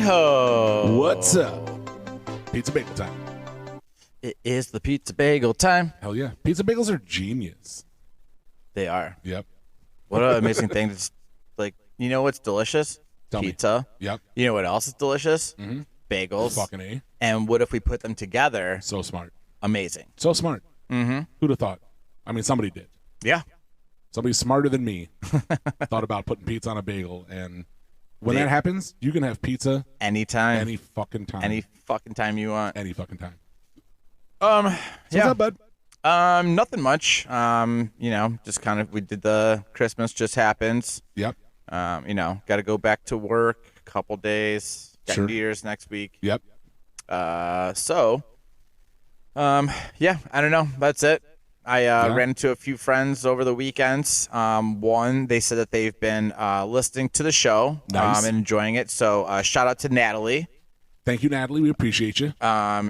Hey-ho! What's up? Pizza bagel time. It is the pizza bagel time. Hell yeah. Pizza bagels are genius. They are. Yep. What an amazing thing. It's like, you know what's delicious? Tell me. Pizza. Yep. You know what else is delicious? Mm-hmm. Bagels. Fucking A. And what if we put them together? So smart. Amazing. So smart. Mm-hmm. Who'd have thought? I mean, somebody did. Yeah. Somebody smarter than me thought about putting pizza on a bagel. And when that happens, you can have pizza anytime. Any fucking time. Any fucking time you want. Any fucking time. So yeah. What's up, bud? Nothing much. You know, just kind of, we did the Christmas just happened. Yep. You know, got to go back to work a couple days. Got Sure. New Year's next week. Yep. Yeah, I don't know. That's it. I ran into a few friends over the weekends. One, they said that they've been listening to the show Nice. and enjoying it. So shout out to Natalie. Thank you, Natalie. We appreciate you.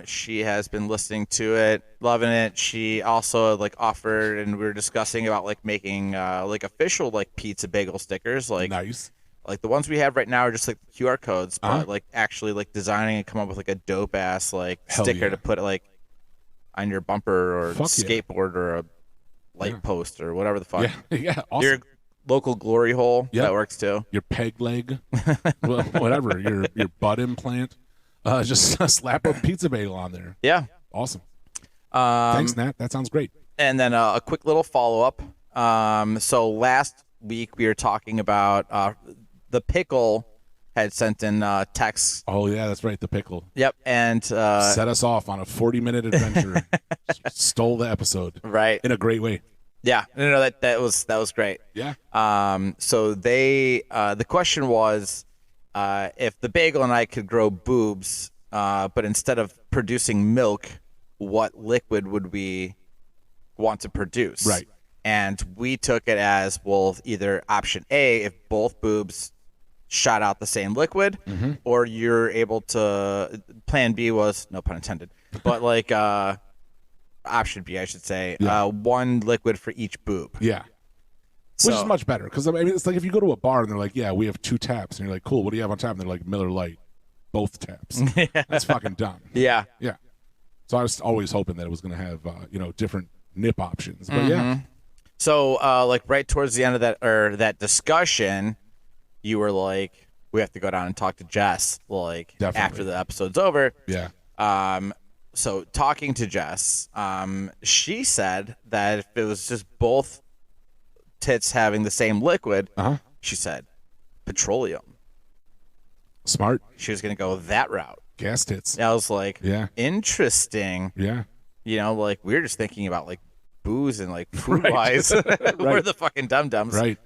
She has been listening to it, loving it. She also offered, and we were discussing about making official pizza bagel stickers. Nice. Like the ones we have right now are just QR codes, but Uh-huh. actually designing and come up with a dope ass Hell sticker yeah. to put on your bumper or Fuck yeah. skateboard or a light post or whatever the fuck. Yeah. Yeah. Awesome. Your local glory hole, Yep. that works too. Your peg leg, well, whatever, your butt implant. Just slap a pizza bagel on there. Yeah. Awesome. Thanks, Nat. That sounds great. And then a quick little follow-up. So last week we were talking about the pickle had sent in texts. Oh, yeah, that's right. The pickle. Yep. And set us off on a 40-minute adventure. Stole the episode. Right. In a great way. Yeah. No, that was great. Yeah. So they the question was if the bagel and I could grow boobs, but instead of producing milk, what liquid would we want to produce? Right. And we took it as, well, either option A, if both boobs shot out the same liquid, or you're able to, plan B was, no pun intended, but option B, I should say, one liquid for each boob. Yeah. Which is much better. Because, I mean, it's like if you go to a bar and they're like, yeah, we have 2 taps. And you're like, cool, what do you have on tap? And they're like, Miller Lite. Both taps. That's fucking dumb. Yeah. Yeah. So I was always hoping that it was going to have, different nip options. But yeah. So, right towards the end of that discussion, you were like, we have to go down and talk to Jess, Definitely. after the episode's over. Yeah. So talking to Jess, she said that if it was just both tits having the same liquid, she said petroleum. Smart. She was going to go that route. Gas tits. I was like, Yeah. interesting. Yeah. You know, we were just thinking about booze and food-wise. We're the fucking dum-dums. Right.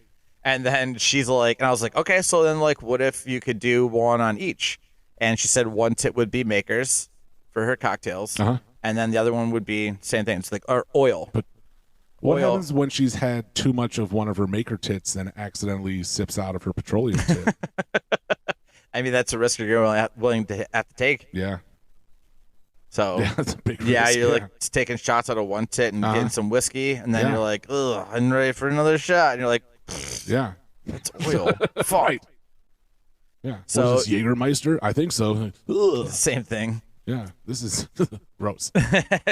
And then she's like, and I was like, okay, so then what if you could do one on each? And she said one tit would be Makers for her cocktails. And then the other one would be same thing. It's or oil. But what Oil. happens when she's had too much of one of her maker tits and accidentally sips out of her petroleum tit? I mean, that's a risk you're willing to have to take. Yeah. So Yeah, that's a big yeah, risk. you're taking shots out of one tit and getting some whiskey, and then Yeah. you're like, ugh, I'm ready for another shot. And you're like, Yeah. it's oil. Fuck. Right. Yeah. So- Was this Jägermeister? I think so. Ugh. Same thing. Yeah. This is gross.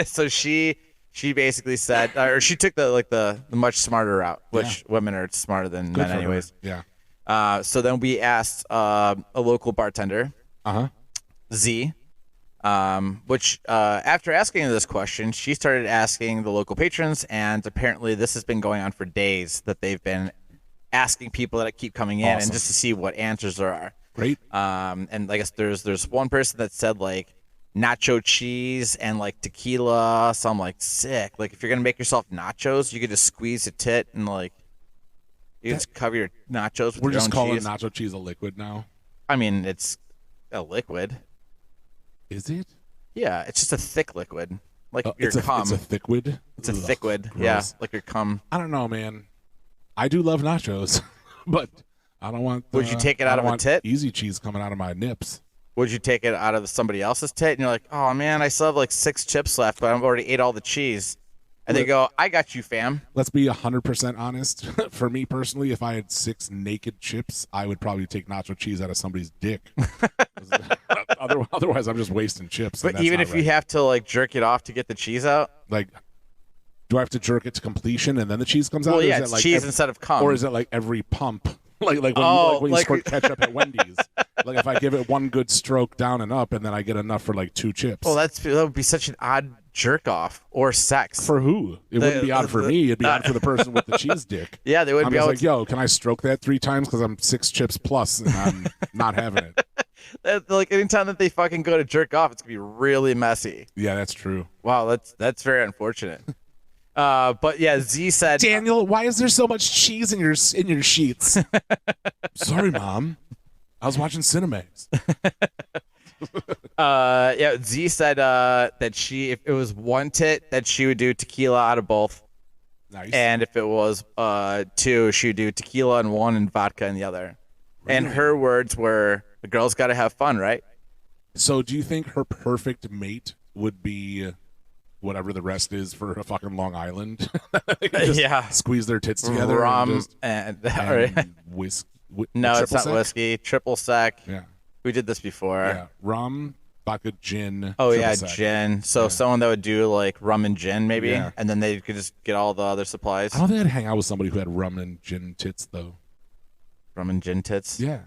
So she basically said, or she took the much smarter route, which women are smarter than Good men for her. anyways. Yeah. So then we asked a local bartender, Z, which after asking her this question, she started asking the local patrons, and apparently this has been going on for days, that they've been asking people that keep coming in, Awesome. and just to see what answers there are. Great. And I guess there's one person that said nacho cheese and tequila. So I'm sick. If you're gonna make yourself nachos, you could just squeeze a tit and you just cover your nachos with We're your just own calling cheese. nacho cheese a liquid now. I mean, it's a liquid. Is it? Yeah, it's just a thick liquid, your It's a cum. thickwid. It's a Ugh, thickwid. gross. Yeah, like your cum. I don't know, man. I do love nachos, but I don't want. Would you take it I out don't of a want tit? Easy cheese coming out of my nips. Would you take it out of somebody else's tit? And you're like, oh man, I still have 6 chips left, but I've already ate all the cheese. And they go, I got you, fam. Let's be 100% honest. For me personally, if I had 6 naked chips, I would probably take nacho cheese out of somebody's dick. Otherwise, I'm just wasting chips. But even if you have to like jerk it off to get the cheese out, like, do I have to jerk it to completion and then the cheese comes out? Well, yeah, it's like cheese instead of cum. Or is it like every pump? like when you squirt ketchup at Wendy's. Like if I give it one good stroke down and up, and then I get enough for like 2 chips. Well, that would be such an odd jerk off or sex. For who? It wouldn't be odd for me. It'd be odd for the person with the cheese dick. Yeah, they would be like, yo, can I stroke that 3 times because I'm 6 chips plus and I'm not having it. Like anytime that they fucking go to jerk off, it's gonna be really messy. Yeah, that's true. Wow, that's very unfortunate. But yeah, Z said, Daniel, why is there so much cheese in your sheets? Sorry, Mom. I was watching Cinemax. Yeah, Z said that if it was 1 tit, that she would do tequila out of both. Nice. And if it was 2, she would do tequila in one and vodka in the other. Really? And her words were, the girl's got to have fun, right? So do you think her perfect mate would be whatever the rest is for a fucking Long Island? Yeah. Squeeze their tits together. Rum and whiskey. No, it's not whiskey. Triple sec. Yeah. We did this before. Yeah. Rum, vodka, gin. Oh, yeah, gin. So someone that would do like rum and gin maybe, and then they could just get all the other supplies. I don't think I'd hang out with somebody who had rum and gin tits, though. Rum and gin tits? Yeah.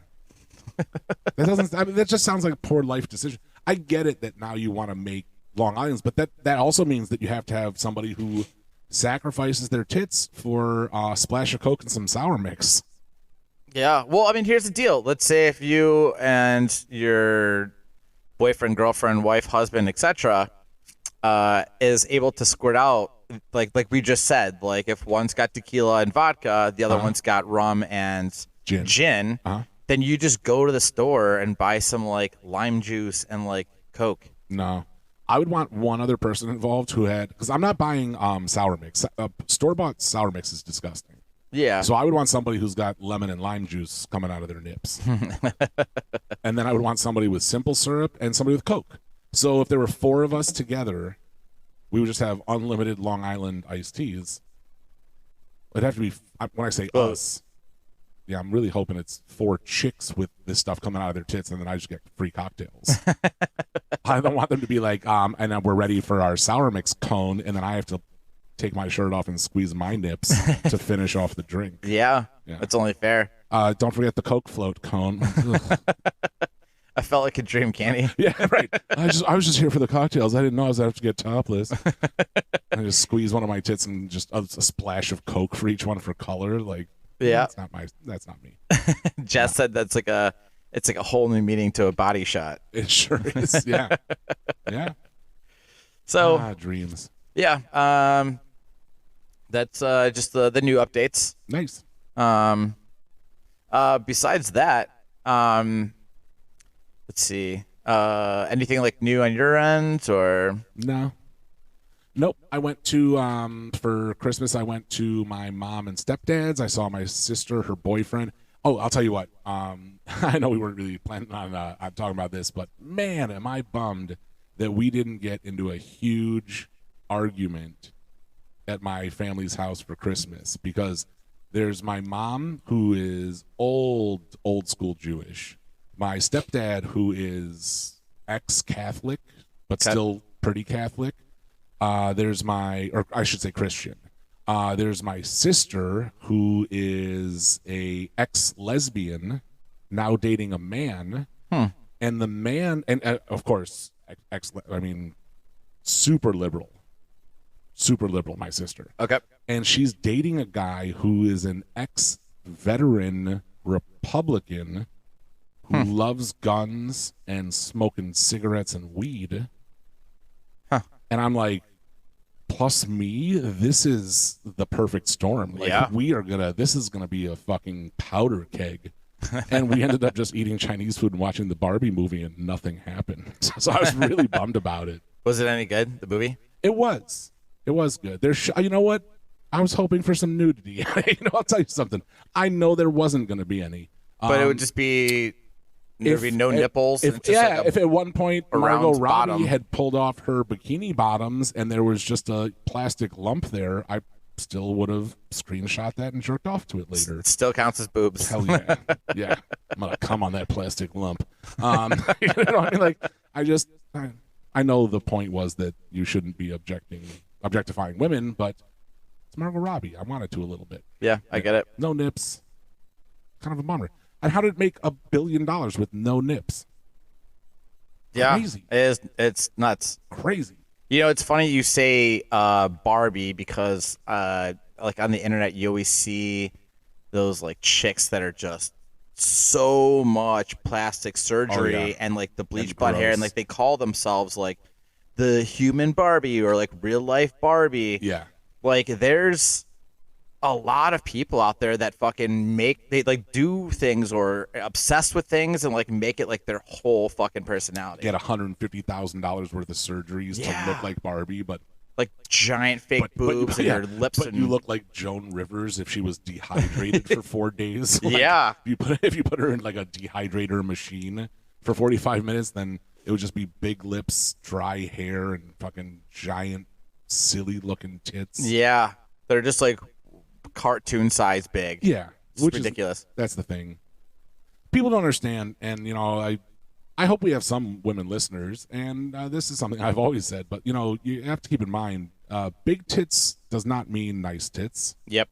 That just sounds like a poor life decision. I get it that now you want to make Long Island's, but that also means that you have to have somebody who sacrifices their tits for a splash of Coke and some sour mix. Yeah. Well, I mean, here's the deal. Let's say if you and your boyfriend, girlfriend, wife, husband, etc., is able to squirt out, like we just said, like if one's got tequila and vodka, the other one's got rum and gin, then you just go to the store and buy some like lime juice and like Coke. No. I would want one other person involved who had, because I'm not buying sour mix. Store-bought sour mix is disgusting. Yeah. So I would want somebody who's got lemon and lime juice coming out of their nips. And then I would want somebody with simple syrup and somebody with Coke. So if there were 4 of us together, we would just have unlimited Long Island iced teas. It'd have to be, when I say us, yeah, I'm really hoping it's 4 chicks with this stuff coming out of their tits, and then I just get free cocktails. I don't want them to be like, and then we're ready for our sour mix cone, and then I have to take my shirt off and squeeze my nips to finish off the drink. Yeah, that's only fair. Don't forget the Coke float cone. I felt like a dream candy. Yeah, right. I was just here for the cocktails. I didn't know I was going to have to get topless. I just squeeze one of my tits and just a splash of Coke for each one for color. Like, yeah, that's not me. Jess said it's like a whole new meaning to a body shot. It sure is. Yeah, yeah. So dreams. Yeah. That's just the new updates. Nice. Besides that, let's see. Anything like new on your end or no? Nope. I went to for Christmas. I went to my mom and stepdad's. I saw my sister, her boyfriend. Oh, I'll tell you what. I know we weren't really planning on talking about this, but man, am I bummed that we didn't get into a huge argument at my family's house for Christmas, because there's my mom, who is old school Jewish, my stepdad, who is ex-Catholic but still pretty Catholic. There's or I should say Christian. There's my sister, who is a ex-lesbian, now dating a man, and the man, and of course, super liberal, my sister. Okay. And she's dating a guy who is an ex-veteran Republican who loves guns and smoking cigarettes and weed. And I'm like, plus me, this is the perfect storm. Like, this is gonna be a fucking powder keg. And we ended up just eating Chinese food and watching the Barbie movie, and nothing happened. So I was really bummed about it. Was it any good, the movie? It was good. You know what? I was hoping for some nudity. I'll tell you something. I know there wasn't going to be any. But it would just be There'd be no nipples. If, and just like if at one point round Margot Robbie bottom. had pulled off her bikini bottoms and there was just a plastic lump there, I still would have screenshot that and jerked off to it later. It still counts as boobs. Hell yeah. Yeah. I'm going to come on that plastic lump. You know what I mean? Like, I know the point was that you shouldn't be objectifying women, but it's Margot Robbie. I wanted to a little bit. Yeah, I get it. No nips. Kind of a bummer. And how did it make $1 billion with no nips? Yeah, Crazy. It's nuts. Crazy. You know, it's funny you say Barbie because like on the internet you always see those like chicks that are just so much plastic surgery and like the bleach blonde hair, and like they call themselves like the human Barbie or like real life Barbie. Yeah. Like there's a lot of people out there that fucking they like do things or obsessed with things and like make it like their whole fucking personality. Get $150,000 worth of surgeries to look like Barbie, but like giant fake boobs and your lips. But you look like Joan Rivers if she was dehydrated for 4 days. Like, yeah. If you put her in like a dehydrator machine for 45 minutes, then it would just be big lips, dry hair, and fucking giant, silly looking tits. Yeah. They're just like cartoon size big. Yeah. It's ridiculous. That's the thing. People don't understand, and you know, I hope we have some women listeners, and this is something I've always said, but you know, you have to keep in mind, big tits does not mean nice tits. Yep.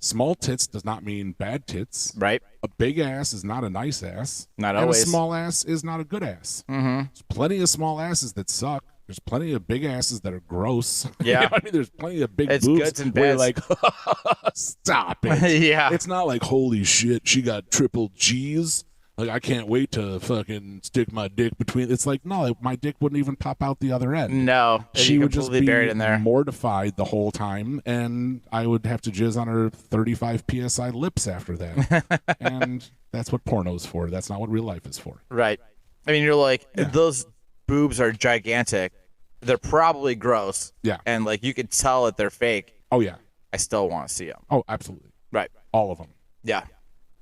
Small tits does not mean bad tits. Right. A big ass is not a nice ass. Not and always. A small ass is not a good ass. Mm-hmm. There's plenty of small asses that suck. There's plenty of big asses that are gross. Yeah. You know, I mean, there's plenty of big it's boobs goods and where you're bads. like, stop it. Yeah. It's not like, holy shit, she got triple G's. Like, I can't wait to fucking stick my dick between. It's like, no, my dick wouldn't even pop out the other end. No. She would just be buried in there. mortified the whole time, and I would have to jizz on her 35 PSI lips after that. And that's what porno's for. That's not what real life is for. Right. I mean, you're like, those boobs are gigantic. They're probably gross. Yeah. And like you could tell that they're fake. Oh, yeah. I still want to see them. Oh, absolutely. Right. All of them. Yeah.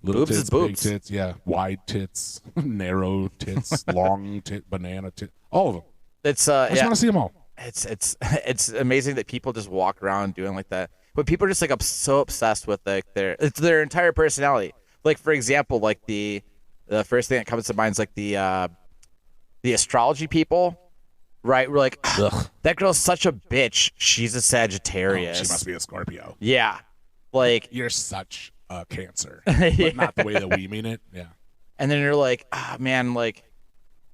Little boobs tits, is boobs. big tits, yeah. Wide tits, narrow tits, long tit, banana tit. All of them. It's I just want to see them all. It's amazing that people just walk around doing like that. But people are just like so obsessed with like it's their entire personality. Like for example, like the first thing that comes to mind is like the astrology people. Right, we're like, that girl's such a bitch. She's a Sagittarius. Oh, she must be a Scorpio. Yeah, like you're such a Cancer, but not the way that we mean it. Yeah. And then you're like, man, like,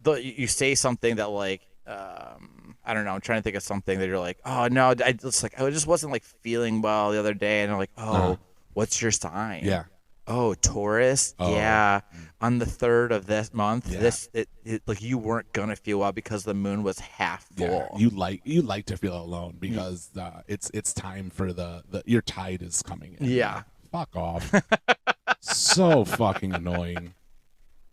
you say something that like, I don't know. I'm trying to think of something that you're like, oh no, I just wasn't like feeling well the other day, and I'm like, what's your sign? Yeah. Oh, Taurus. Oh. Yeah, on the 3rd of this month, Yeah. like you weren't gonna feel well because the moon was half full. Yeah. You like to feel alone because it's time for your tide is coming in. Yeah. Fuck off. So fucking annoying.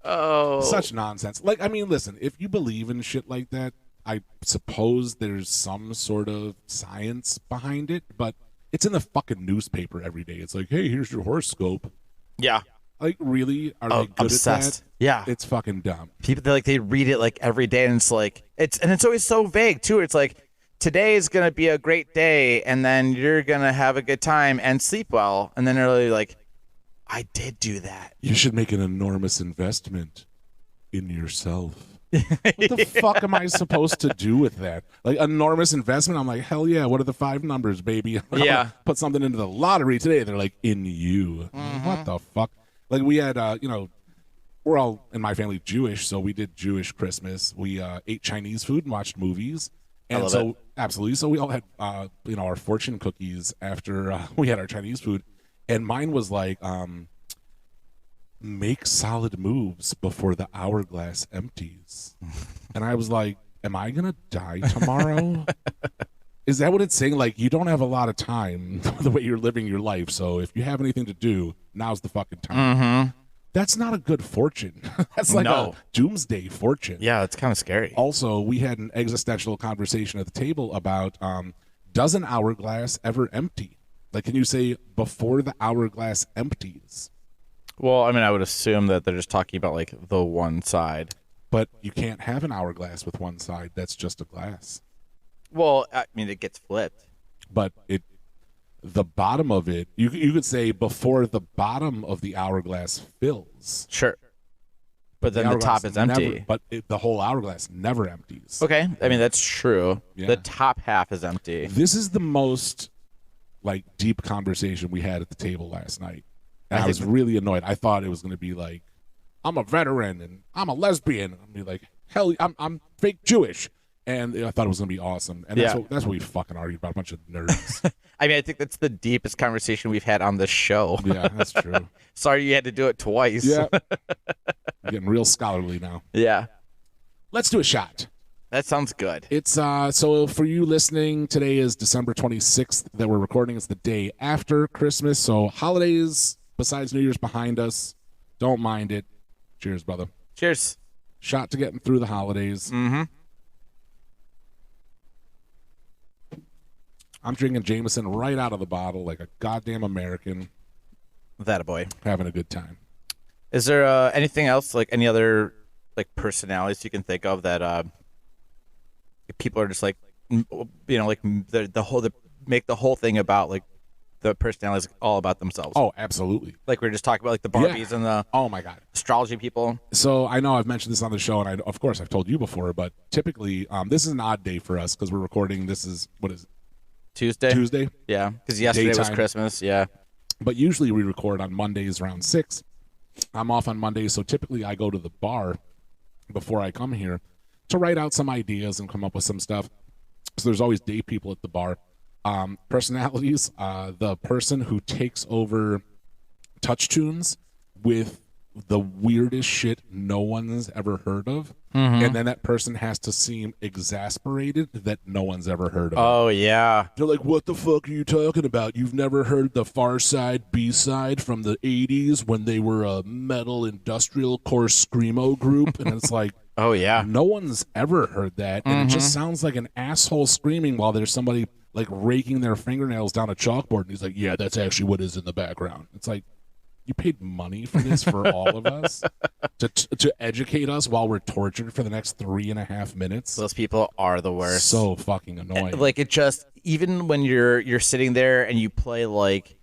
Oh, Such nonsense. Like, I mean, listen, if you believe in shit like that, I suppose there's some sort of science behind it, but it's in the fucking newspaper every day. It's like, hey, here's your horoscope. Yeah. Like, really? Are they good obsessed. at that? Yeah. It's fucking dumb. People, they read it like every day, and it's like it's always so vague too. It's like, today is gonna be a great day, and then you're gonna have a good time and sleep well, and then they're really like, I did do that. You should make an enormous investment in yourself. What the fuck am I supposed to do with that? Like, enormous investment? I'm like, hell yeah, what are the 5 numbers, baby? Yeah. Put something into the lottery today. They're like, in you. Mm-hmm. What the fuck? Like, we had, we're all, in my family, Jewish, so we did Jewish Christmas. We ate Chinese food and watched movies. And love so, it. absolutely. So we all had, our fortune cookies after we had our Chinese food. And mine was like, make solid moves before the hourglass empties. And I was like, am I going to die tomorrow? Is that what it's saying? Like, you don't have a lot of time the way you're living your life. So if you have anything to do, now's the fucking time. Mm-hmm. That's not a good fortune. That's like a doomsday fortune. Yeah, it's kind of scary. Also, we had an existential conversation at the table about, does an hourglass ever empty? Like, can you say before the hourglass empties? Well, I mean, I would assume that they're just talking about like the one side. But you can't have an hourglass with one side. That's just a glass. Well, I mean, it gets flipped. But the bottom of it, you could say before the bottom of the hourglass fills. Sure. But then the top is empty. The whole hourglass never empties. Okay. I mean, that's true. Yeah. The top half is empty. This is the most like deep conversation we had at the table last night. And I was really annoyed. I thought it was going to be like, I'm a veteran and I'm a lesbian. I'm be like, hell, I'm fake Jewish. And I thought it was going to be awesome. And that's what we fucking argued about, a bunch of nerds. I mean, I think that's the deepest conversation we've had on this show. Yeah, that's true. Sorry you had to do it twice. Yeah. I'm getting real scholarly now. Yeah. Let's do a shot. That sounds good. It's so for you listening, today is December 26th that we're recording. It's the day after Christmas. So holidays, besides New Year's, behind us. Don't mind it. Cheers, brother. Cheers. Shot to getting through the holidays. Mm-hmm. I'm drinking Jameson right out of the bottle like a goddamn American. That a boy. Having a good time. Is there anything else, like any other like personalities you can think of that people are just like, you know, like make the whole thing about like the personalities all about themselves? Oh, absolutely. Like we were just talking about like the Barbies and the oh my god astrology people. So I know I've mentioned this on the show, and of course I've told you before, but typically this is an odd day for us because we're recording. This is what is it? Tuesday. Yeah, because yesterday was Christmas. Yeah, but usually we record on Mondays around 6. I'm off on Mondays, so typically I go to the bar before I come here to write out some ideas and come up with some stuff. So there's always day people at the bar. Personalities, the person who takes over Touch Tunes with the weirdest shit no one's ever heard of, and then that person has to seem exasperated that no one's ever heard of. Oh yeah, they're like, what the fuck are you talking about? You've never heard the Far Side B-side from the 80s when they were a metal industrial core screamo group? And it's like, oh yeah, no one's ever heard that, and it just sounds like an asshole screaming while there's somebody like raking their fingernails down a chalkboard, and he's like, yeah, that's actually what is in the background. It's like, you paid money for this for all of us to educate us while we're tortured for the next 3.5 minutes. Those people are the worst. So fucking annoying. Like it just, even when you're sitting there and you play like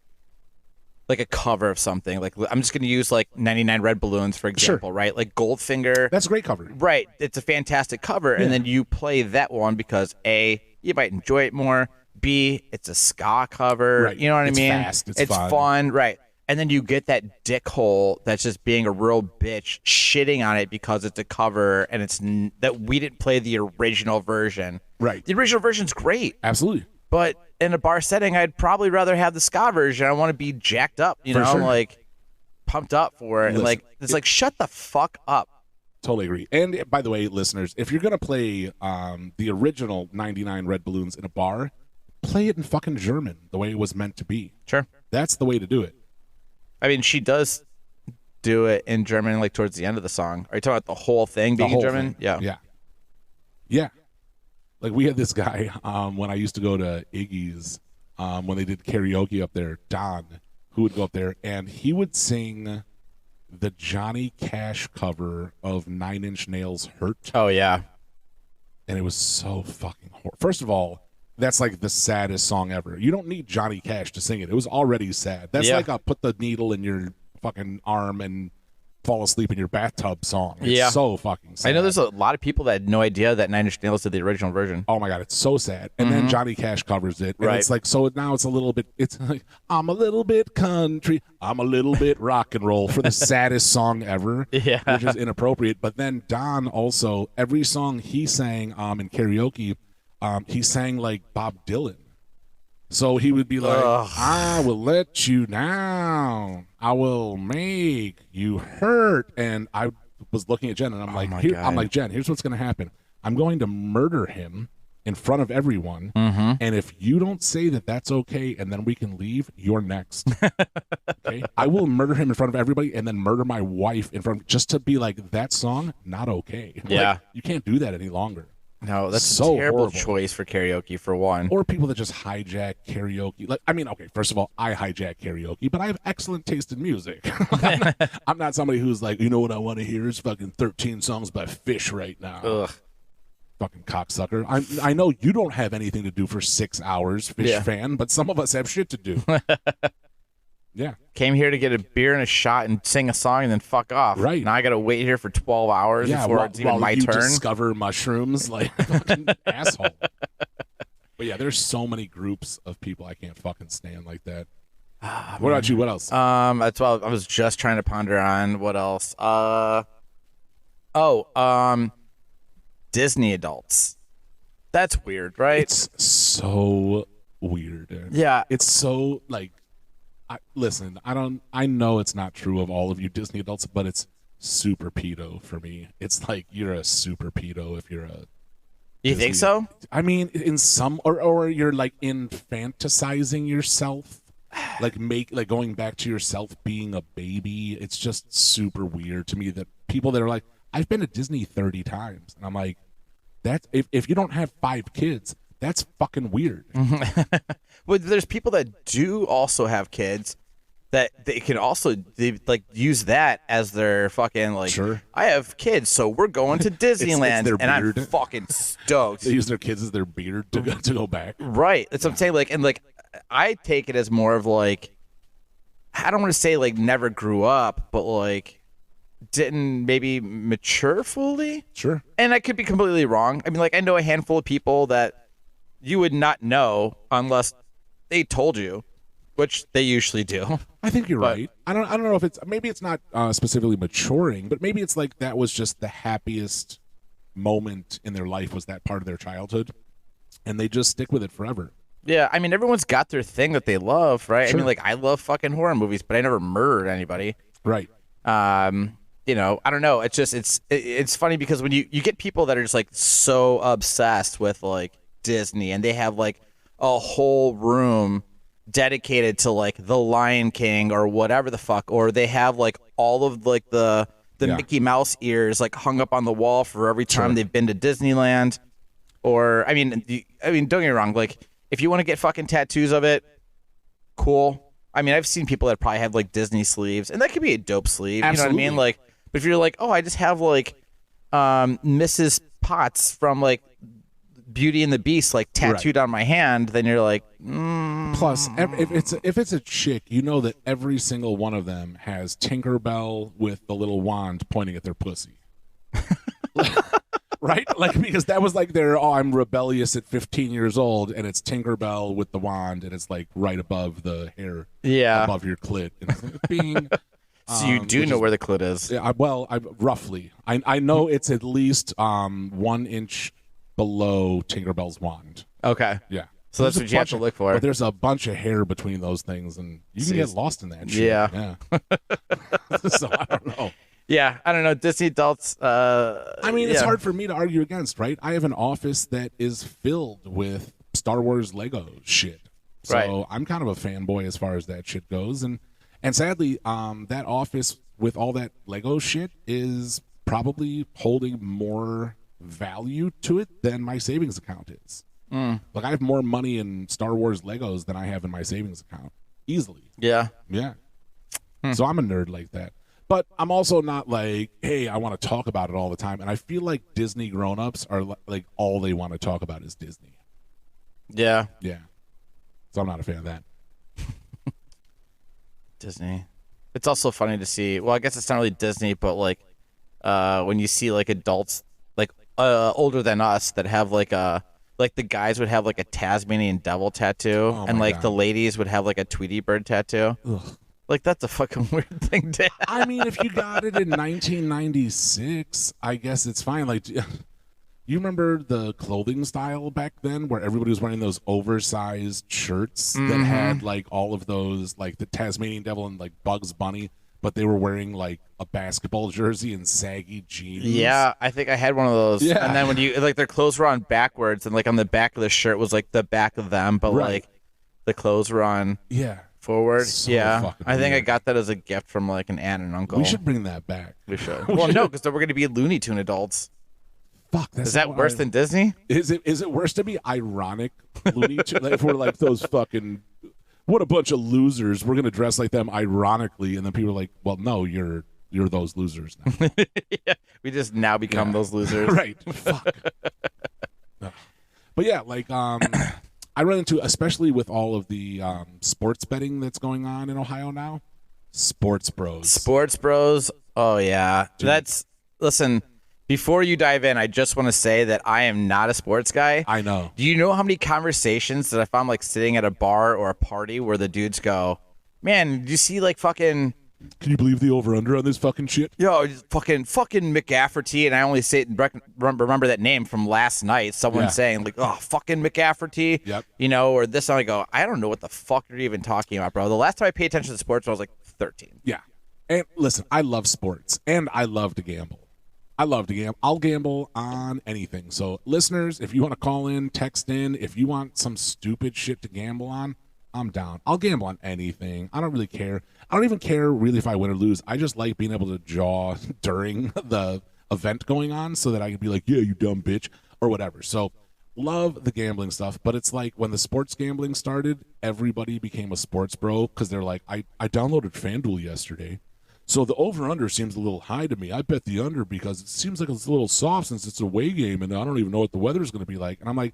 a cover of something, like I'm just going to use like 99 Red Balloons for example, right? Like Goldfinger. That's a great cover. Right. It's a fantastic cover. Yeah. And then you play that one because A, you might enjoy it more. B, it's a ska cover. Right. You know what I mean? Fast. It's fun. Right. And then you get that dickhole that's just being a real bitch, shitting on it because it's a cover and it's that we didn't play the original version. Right. The original version's great. Absolutely. But in a bar setting, I'd probably rather have the ska version. I want to be jacked up, you know, sure. like pumped up for it. Listen, and like it's like shut the fuck up. Totally agree. And by the way, listeners, if you're gonna play the original 99 Red Balloons in a bar, play it in fucking German the way it was meant to be. Sure. That's the way to do it. I mean, she does do it in German, like towards the end of the song. Are you talking about the whole thing being in German? Yeah. Yeah. Like we had this guy when I used to go to Iggy's when they did karaoke up there, Don, who would go up there and he would sing the Johnny Cash cover of 9 Inch Nails' Hurt. Oh, yeah. And it was so fucking horrible. First of all, that's like the saddest song ever. You don't need Johnny Cash to sing it. It was already sad. That's like a put the needle in your fucking arm and fall asleep in your bathtub song. It's so fucking sad. I know there's a lot of people that had no idea that 9 Inch Nails did the original version. Oh my God, it's so sad. And then Johnny Cash covers it. And right. It's like, so now it's a little bit, it's like, I'm a little bit country, I'm a little bit rock and roll for the saddest song ever. Yeah. Which is inappropriate. But then Don also, every song he sang in karaoke, he sang like Bob Dylan. So he would be like, I will let you down. I will make you hurt. And I was looking at Jen and I'm like, Jen, here's what's going to happen. I'm going to murder him in front of everyone. And if you don't say that that's okay and then we can leave, you're next. Okay? I will murder him in front of everybody and then murder my wife in front of, just to be like, that song, not okay. Yeah. Like, you can't do that any longer. No, that's So a terrible horrible. choice for karaoke for one. Or people that just hijack karaoke. Like, I mean, okay, first of all, I hijack karaoke, but I have excellent taste in music. I'm not somebody who's like, you know what I want to hear is fucking 13 songs by Fish right now. Ugh. Fucking cocksucker. I know you don't have anything to do for 6 hours, Fish fan, but some of us have shit to do. Yeah. Came here to get a beer and a shot and sing a song and then fuck off. Right. Now I got to wait here for 12 hours before it's even my you turn. Discover mushrooms like fucking asshole. But yeah, there's so many groups of people I can't fucking stand like that. What about you? What else? That's what I was just trying to ponder on. What else? Disney adults. That's weird, right? It's so weird. Yeah. It's so like, listen, I know it's not true of all of you Disney adults, but it's super pedo for me. It's like you're a super pedo if you're a You think so? I mean, in some, or you're like infantilizing yourself, like going back to yourself being a baby. It's just super weird to me that people that are like, I've been to Disney 30 times, and I'm like, that if you don't have 5 kids, that's fucking weird. Well, there's people that do also have kids that they can also like use that as their fucking like. Sure. I have kids, so we're going to Disneyland, their and I'm beard. fucking stoked. They use their kids as their beard to go back. Right. That's what I'm saying. Like, and like, I take it as more of like, I don't want to say like never grew up, but like didn't maybe mature fully. Sure. And I could be completely wrong. I mean, like, I know a handful of people that you would not know unless they told you, which they usually do. I think you're right. I don't know if it's, maybe it's not specifically maturing, but maybe it's like that was just the happiest moment in their life, was that part of their childhood, and they just stick with it forever. Yeah, I mean, everyone's got their thing that they love, right? Sure. I mean, like, I love fucking horror movies, but I never murdered anybody. Right. You know, I don't know. It's just it's funny because when you get people that are just like so obsessed with like Disney, and they have like a whole room dedicated to like the Lion King or whatever the fuck, or they have like all of like the Mickey Mouse ears like hung up on the wall for every time they've been to Disneyland. Or I mean, don't get me wrong. Like, if you want to get fucking tattoos of it, cool. I mean, I've seen people that probably have like Disney sleeves, and that could be a dope sleeve. Absolutely. You know what I mean? Like, but if you're like, oh, I just have like Mrs. Potts from like Beauty and the Beast like tattooed on my hand, then you're like, Plus, if it's a chick, you know that every single one of them has Tinkerbell with the little wand pointing at their pussy. Right? Like, because that was like their, oh, I'm rebellious at 15 years old, and it's Tinkerbell with the wand, and it's like right above the hair, above your clit. And it's like, bing. So you do know where the clit is. Yeah, roughly. I know it's at least 1 inch below Tinkerbell's wand. Okay. Yeah. So that's what you have to look for. But there's a bunch of hair between those things, and you can get lost in that shit. Yeah. So I don't know. Yeah, I don't know. Disney adults. I mean, it's hard for me to argue against, right? I have an office that is filled with Star Wars Lego shit. So I'm kind of a fanboy as far as that shit goes. And sadly, that office with all that Lego shit is probably holding more value to it than my savings account is. Like, I have more money in Star Wars Legos than I have in my savings account. Easily. Yeah. Yeah. So I'm a nerd like that. But I'm also not like, hey, I want to talk about it all the time. And I feel like Disney grown-ups are like, all they want to talk about is Disney. Yeah. Yeah. So I'm not a fan of that. Disney. It's also funny to see. Well, I guess it's not really Disney, but like when you see like adults like older than us that have like the guys would have like a Tasmanian devil tattoo, and like the ladies would have like a Tweety bird tattoo. Ugh. Like, that's a fucking weird thing to have. I mean, if you got it in 1996, I guess it's fine. Like, you remember the clothing style back then where everybody was wearing those oversized shirts that had like all of those, like the Tasmanian devil and like Bugs Bunny, but they were wearing like a basketball jersey and saggy jeans? Yeah, I think I had one of those. Yeah. And then when you, like, their clothes were on backwards, and like on the back of the shirt was like the back of them, but like the clothes were on. Yeah. Forward. So yeah. I think I weird. got that as a gift from like an aunt and uncle. We should bring that back. We should. Well, no, because we're going to be Looney Tune adults. fuck. That's Is that worse than Disney? Is it worse to be ironic, Looney Tunes? If we're like those fucking, what a bunch of losers. We're gonna dress like them ironically, and then people are like, well, no, you're those losers now. Yeah, we just now become those losers. Right. Fuck. No. But yeah, like I run into, especially with all of the sports betting that's going on in Ohio now, sports bros. Sports bros. Oh yeah. Dude. Listen, before you dive in, I just want to say that I am not a sports guy. I know. Do you know how many conversations that I found like sitting at a bar or a party where the dudes go, man, did you see like fucking, Can you believe the over-under on this fucking shit? yo, fucking McCafferty, and I only remember that name from last night. Someone saying like, oh, fucking McCafferty, Yep. you know, or this. And I go, I don't know what the fuck you're even talking about, bro. The last time I paid attention to sports, I was like 13. Yeah. And listen, I love sports, and I love to gamble. I'll gamble on anything. So listeners, if you want to call in, text in, if you want some stupid shit to gamble on, I'm down. I'll gamble on anything. I don't really care. I don't even care really if I win or lose. I just like being able to jaw during the event going on so that I can be like, yeah, you dumb bitch, or whatever. So love the gambling stuff, but it's like when the sports gambling started, everybody became a sports bro because they're like, I downloaded FanDuel yesterday. So the over-under seems a little high to me. I bet the under because it seems like it's a little soft since it's a away game, and I don't even know what the weather's going to be like. And I'm like,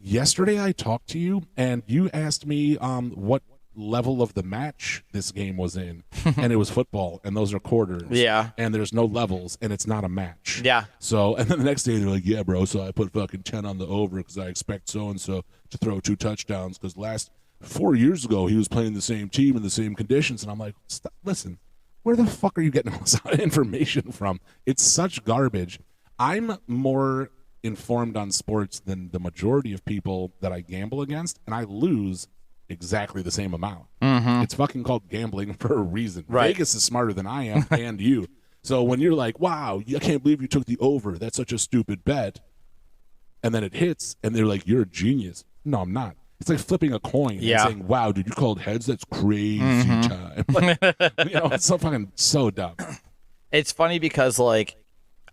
yesterday I talked to you, and you asked me what level of the match this game was in, and it was football, and those are quarters. Yeah. And there's no levels, and it's not a match. Yeah. So, and then the next day they're like, yeah, bro, so I put fucking 10 on the over because I expect so-and-so to throw 2 touchdowns because 4 years ago he was playing the same team in the same conditions. And I'm like, listen. Where the fuck are you getting all this information from? It's such garbage. I'm more informed on sports than the majority of people that I gamble against, and I lose exactly the same amount. Mm-hmm. It's fucking called gambling for a reason. Right. Vegas is smarter than I am and you. So when you're like, wow, I can't believe you took the over. That's such a stupid bet. And then it hits, and they're like, you're a genius. No, I'm not. It's like flipping a coin and saying, wow, dude, you called heads? That's crazy time. Like, it's so fucking so dumb. It's funny because, like,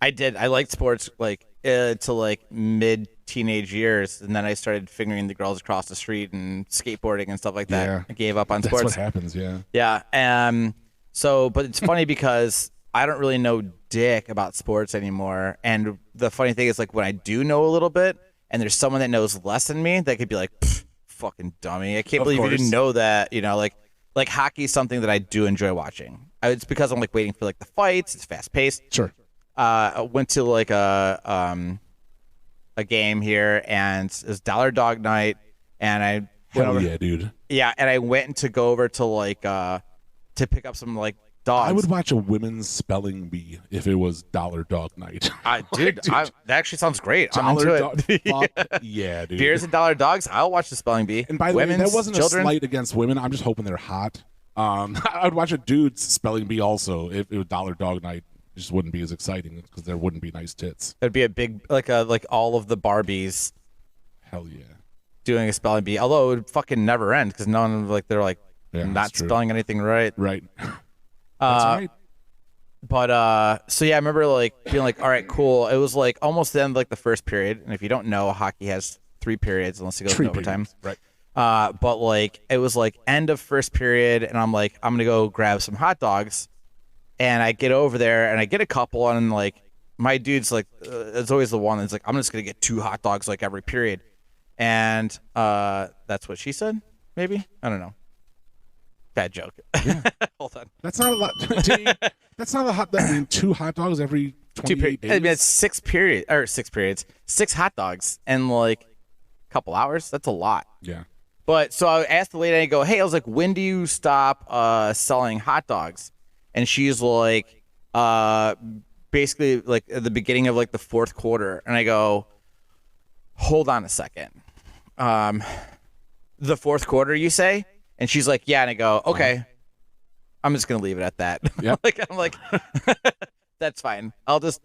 I liked sports, like, to, like, mid-teenage years, and then I started fingering the girls across the street and skateboarding and stuff like that. Yeah. I gave up on sports. That's what happens, yeah. Yeah. But it's funny because I don't really know dick about sports anymore, and the funny thing is, like, when I do know a little bit, and there's someone that knows less than me, that could be like, fucking dummy. I can't believe you didn't know that. You know, like hockey is something that I do enjoy watching. It's because I'm like waiting for like the fights. It's fast paced. Sure. I went to like a game here, and it was Dollar Dog Night, and I went over. Yeah, dude. Yeah, and I went to go over to like to pick up some like dogs. I would watch a women's spelling bee if it was Dollar Dog Night. Dude, that actually sounds great. I'm Dollar into it. Dog. Fuck yeah, dude. Beers and Dollar Dogs. I'll watch the spelling bee. And by the way, Women's, that wasn't children. a slight against women. I'm just hoping they're hot. I would watch a dude's spelling bee also if it was Dollar Dog Night. It just wouldn't be as exciting because there wouldn't be nice tits. It'd be a big like all of the Barbies. Hell yeah. Doing a spelling bee, although it would fucking never end because none of like they're like not true. spelling anything right. Right. That's right. But so yeah, I remember like being like, all right, cool. It was like almost the end of like the first period, and if you don't know, hockey has 3 periods unless it goes to overtime. Right. But like it was like end of first period, and I'm like, I'm gonna go grab some hot dogs, and I get over there and I get a couple, and like my dude's like, it's always the one that's like, I'm just gonna get 2 hot dogs like every period, and that's what she said. Maybe I don't know. Bad joke. Yeah. Hold on. That's not a lot. That's not a hot. I mean, 2 hot dogs every 28 days. I mean, it's 6 periods, 6 hot dogs, and like a couple hours. That's a lot. Yeah. But so I asked the lady, and I go, hey, I was like, when do you stop selling hot dogs? And she's like, basically like at the beginning of like the 4th quarter. And I go, hold on a second. The 4th quarter, you say? And she's like, yeah. And I go, okay, I'm just going to leave it at that. Yep. I'm like, that's fine. I'll just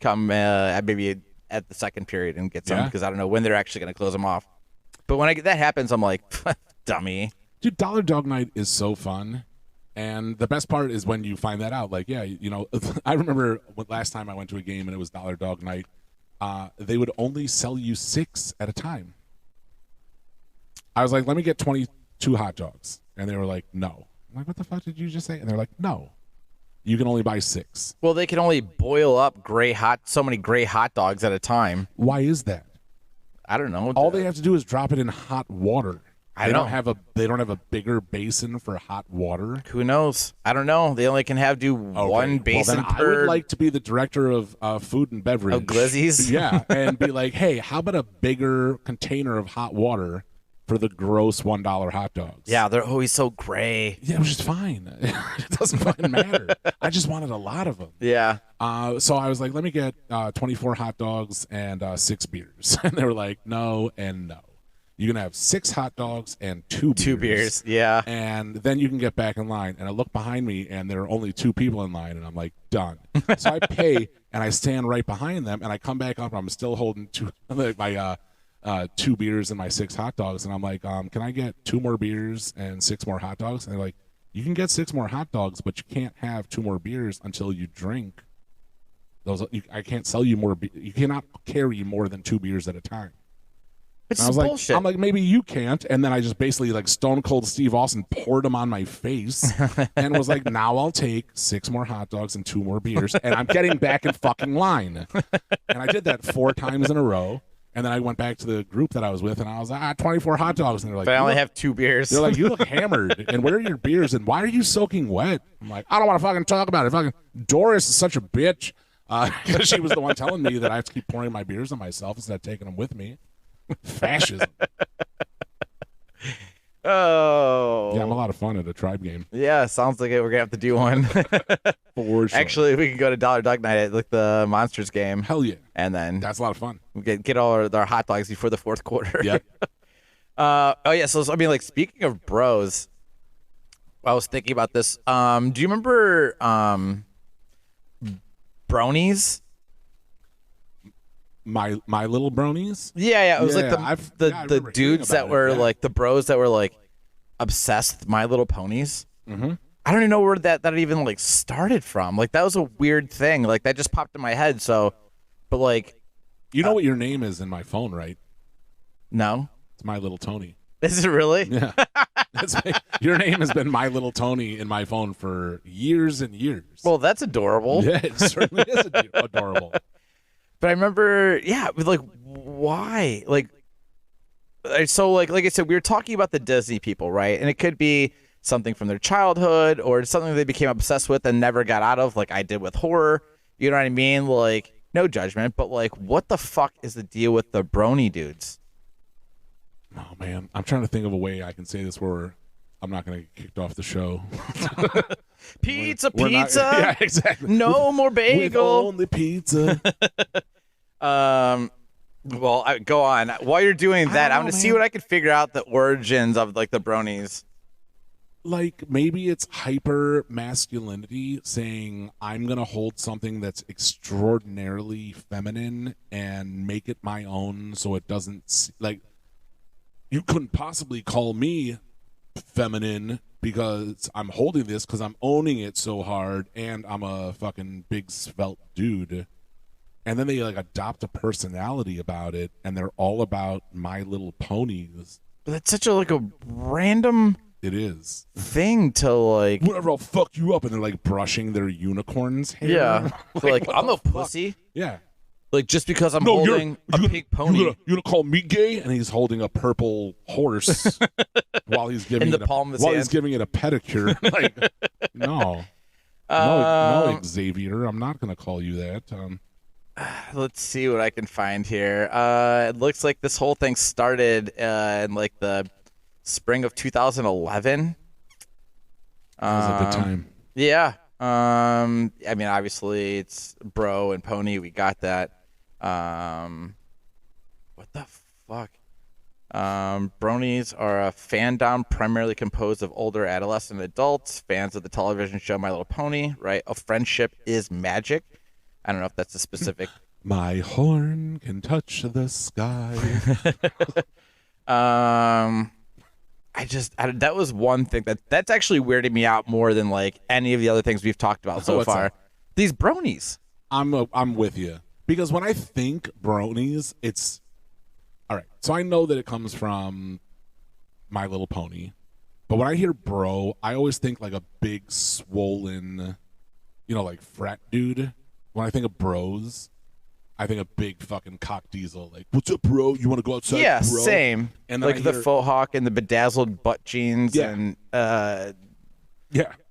come maybe at the 2nd period and get some because I don't know when they're actually going to close them off. But when that happens, I'm like, dummy. Dude, Dollar Dog Night is so fun. And the best part is when you find that out. Like, yeah, I remember last time I went to a game and it was Dollar Dog Night. they would only sell you 6 at a time. I was like, let me get 22 hot dogs. And they were like, no. I'm like, what the fuck did you just say? And they're like, no. You can only buy 6. Well, they can only boil up so many gray hot dogs at a time. Why is that? I don't know. All they have to do is drop it in hot water. They don't have a bigger basin for hot water. Who knows? I don't know. They only can one basin well, then per. I would like to be the director of food and beverage. Of Glizzy's? Yeah, and be like, hey, how about a bigger container of hot water for the gross $1 hot dogs? Yeah, they're always so gray. Yeah, which is fine. It doesn't fucking matter. I just wanted a lot of them. Yeah. So I was like, let me get 24 hot dogs and 6 beers. And they were like, no and no. You can have 6 hot dogs and 2 beers. 2 beers, yeah. And then you can get back in line. And I look behind me, and there are only 2 people in line, and I'm like, done. So I pay, and I stand right behind them, and I come back up, and I'm still holding my 2 beers and my 6 hot dogs. And I'm like, can I get 2 more beers and 6 more hot dogs? And they're like, you can get 6 more hot dogs, but you can't have 2 more beers until you drink those. I can't sell you more. You cannot carry more than 2 beers at a time. It's bullshit. I'm like, maybe you can't. And then I just basically, like Stone Cold Steve Austin, poured them on my face and was like, now I'll take 6 more hot dogs and 2 more beers, and I'm getting back in fucking line. And I did that 4 times in a row. And then I went back to the group that I was with, and I was like, 24 hot dogs. And they're like, but I only have 2 beers. They're like, you look hammered. And where are your beers? And why are you soaking wet? I'm like, I don't want to fucking talk about it. Fucking Doris is such a bitch. Because she was the one telling me that I have to keep pouring my beers on myself instead of taking them with me. Fascism. Oh. Yeah, I'm a lot of fun at a tribe game. Yeah, sounds like it. We're going to have to do one. For sure. Actually, we can go to Dollar Dog Night at like the Monsters game. Hell yeah. And then that's a lot of fun. We get all our hot dogs before the 4th quarter. Yeah. Oh, yeah. So, I mean, like, speaking of bros, I was thinking about this. Do you remember bronies? My little bronies? Yeah. It was like the dudes that were like the bros that were like obsessed with My Little Ponies. Mm-hmm. I don't even know where that even like started from. Like that was a weird thing. Like that just popped in my head. So, but like, you know what your name is in my phone, right? No, it's My Little Tony. Is it really? Yeah. Your name has been My Little Tony in my phone for years and years. Well, that's adorable. Yeah, it certainly is adorable. But I remember, yeah, like, why? Like, so, like I said, we were talking about the Disney people, right? And it could be something from their childhood or something they became obsessed with and never got out of, like I did with horror. You know what I mean? Like, no judgment, but, like, what the fuck is the deal with the brony dudes? Oh, man. I'm trying to think of a way I can say this where I'm not going to get kicked off the show. Pizza. Yeah, exactly. No more bagel. With only pizza. Well, go on. While you're doing that, I'm going to see what I can figure out the origins of like the bronies. Like maybe it's hyper masculinity saying I'm going to hold something that's extraordinarily feminine and make it my own so it doesn't like you couldn't possibly call me feminine because I'm holding this because I'm owning it so hard and I'm a fucking big svelte dude. And then they like adopt a personality about it, and they're all about My Little Ponies. But that's such a random. It is thing to like. Whatever, I'll fuck you up, and they're like brushing their unicorn's hair. Yeah, like I'm no pussy. Yeah, like just because I'm holding a pink pony. You gonna call me gay? And he's holding a purple horse while he's giving in the palm of his hand. He's giving it a pedicure. Like no, Xavier, I'm not gonna call you that. Let's see what I can find here. It looks like this whole thing started in like the spring of 2011. That was a good time. Yeah. I mean, obviously it's bro and pony. We got that. What the fuck? Bronies are a fandom primarily composed of older adolescent adults, fans of the television show My Little Pony, right? A friendship is magic. I don't know if that's a specific. My horn can touch the sky. That was one thing that's actually weirded me out more than like any of the other things we've talked about so far. That? These bronies. I'm with you. Because when I think bronies, it's all right. So I know that it comes from My Little Pony, but when I hear bro, I always think like a big swollen, like frat dude. When I think of bros, I think a big fucking cock diesel. Like, what's up, bro? You want to go outside, Yeah, bro? same. And then like the faux hawk and the bedazzled butt jeans and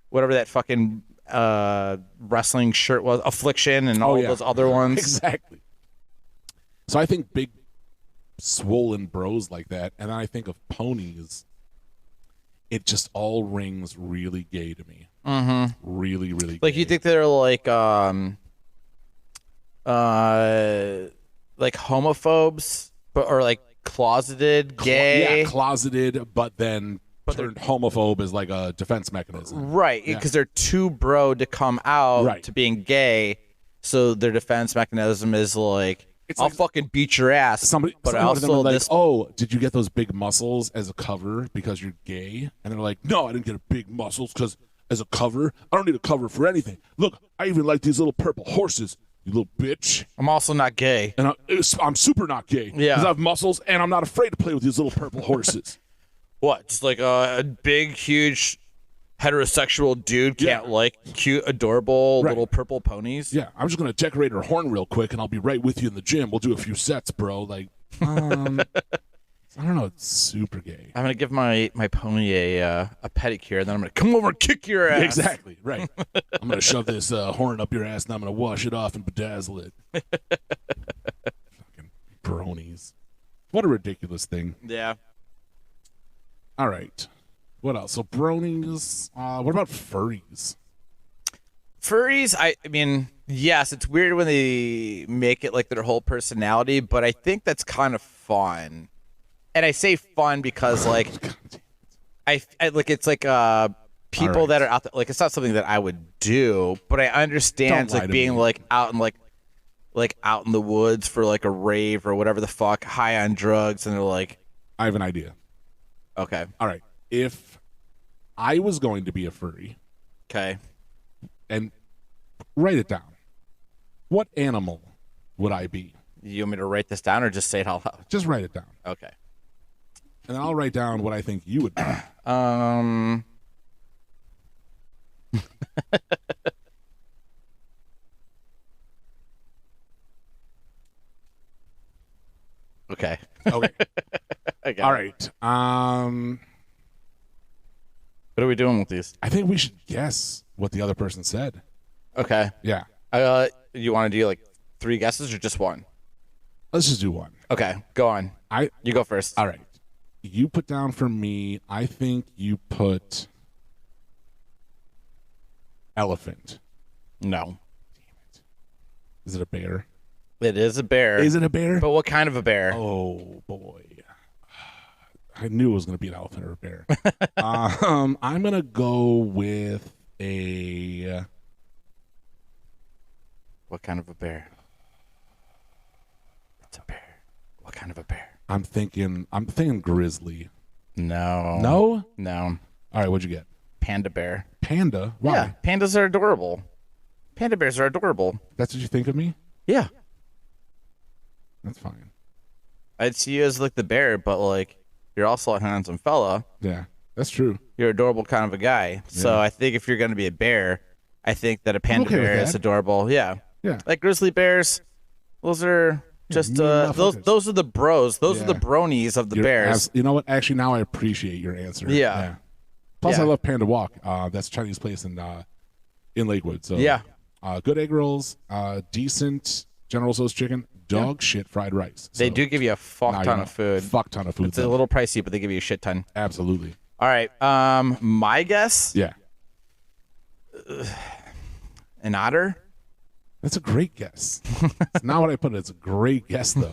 whatever that fucking wrestling shirt was, Affliction and all those other ones. Exactly. So I think big swollen bros like that, and then I think of ponies. It just all rings really gay to me. Mm-hmm. Really, really like gay. You think they're like homophobes, or like closeted gay. Yeah, closeted, but then turned homophobe is like a defense mechanism. Right, because they're too bro to come out to being gay, so their defense mechanism is like, I'll fucking beat your ass. But also like, oh, did you get those big muscles as a cover because you're gay? And they're like, no, I didn't get a big muscles because as a cover, I don't need a cover for anything. Look, I even like these little purple horses. You little bitch. I'm also not gay. And I'm super not gay. Yeah. Because I have muscles, and I'm not afraid to play with these little purple horses. What? Just like a big, huge heterosexual dude can't like cute, adorable little purple ponies? Yeah. I'm just going to decorate her horn real quick, and I'll be right with you in the gym. We'll do a few sets, bro. Like, I don't know. It's super gay. I'm going to give my pony a pedicure, and then I'm going to come over and kick your ass. Exactly. Right. I'm going to shove this horn up your ass, and I'm going to wash it off and bedazzle it. Fucking bronies. What a ridiculous thing. Yeah. All right. What else? So bronies. What about furries? Furries, I mean, yes, it's weird when they make it like their whole personality, but I think that's kind of fun. And I say fun because like I like it's like people that are out there, like it's not something that I would do, but I understand like being like out in like out in the woods for like a rave or whatever the fuck, high on drugs, and they're like, I have an idea. Okay. All right. If I was going to be a furry, okay, and write it down, what animal would I be? You want me to write this down or just say it out loud? Just write it down. Okay. And then I'll write down what I think you would be. Okay. Okay. All right. What are we doing with these? I think we should guess what the other person said. Okay. Yeah. You want to do like 3 guesses or just one? Let's just do one. Okay. Go on. You go first. All right. You put down for me, I think you put elephant. No. Damn it. Is it a bear? It is a bear. Is it a bear? But what kind of a bear? Oh, boy. I knew it was going to be an elephant or a bear. I'm going to go with a... What kind of a bear? It's a bear. What kind of a bear? I'm thinking grizzly. No. No? No. All right, what'd you get? Panda bear. Panda? Why? Yeah, pandas are adorable. Panda bears are adorable. That's what you think of me? Yeah. That's fine. I'd see you as like the bear, but like you're also a handsome fella. Yeah, that's true. You're an adorable kind of a guy. So I think if you're going to be a bear, I think that a panda bear is adorable. Yeah. Yeah. Like grizzly bears, those are just those are the bros. Those are the bronies of the bears. You know what? Actually, now I appreciate your answer. Yeah. Plus, I love Panda Walk. That's a Chinese place in Lakewood. So good egg rolls, decent General Tso's chicken, dog shit fried rice. So, they do give you a fuck ton of food. Fuck ton of food. It's a little pricey, but they give you a shit ton. Absolutely. All right. My guess. Yeah. An otter. That's a great guess. It's not what I put. It's a great guess though.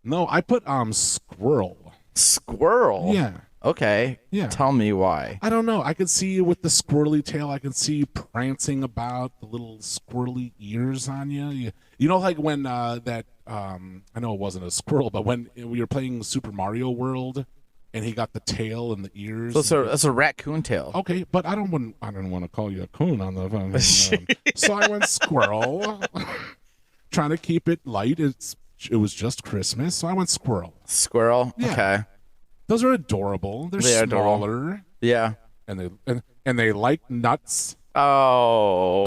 No, I put squirrel. Squirrel. Yeah. Okay. Yeah. Tell me why. I don't know. I could see you with the squirrely tail. I can see you prancing about, the little squirrely ears on you. You know, like when I know it wasn't a squirrel, but when we were playing Super Mario World, and he got the tail and the ears. That's a raccoon tail. Okay, but I don't want to call you a coon on the phone. So I went squirrel. trying to keep it light. It was just Christmas, so I went squirrel. Squirrel. Yeah. Okay. Those are adorable. They're They are smaller. adorable. Yeah. And they like nuts. Oh.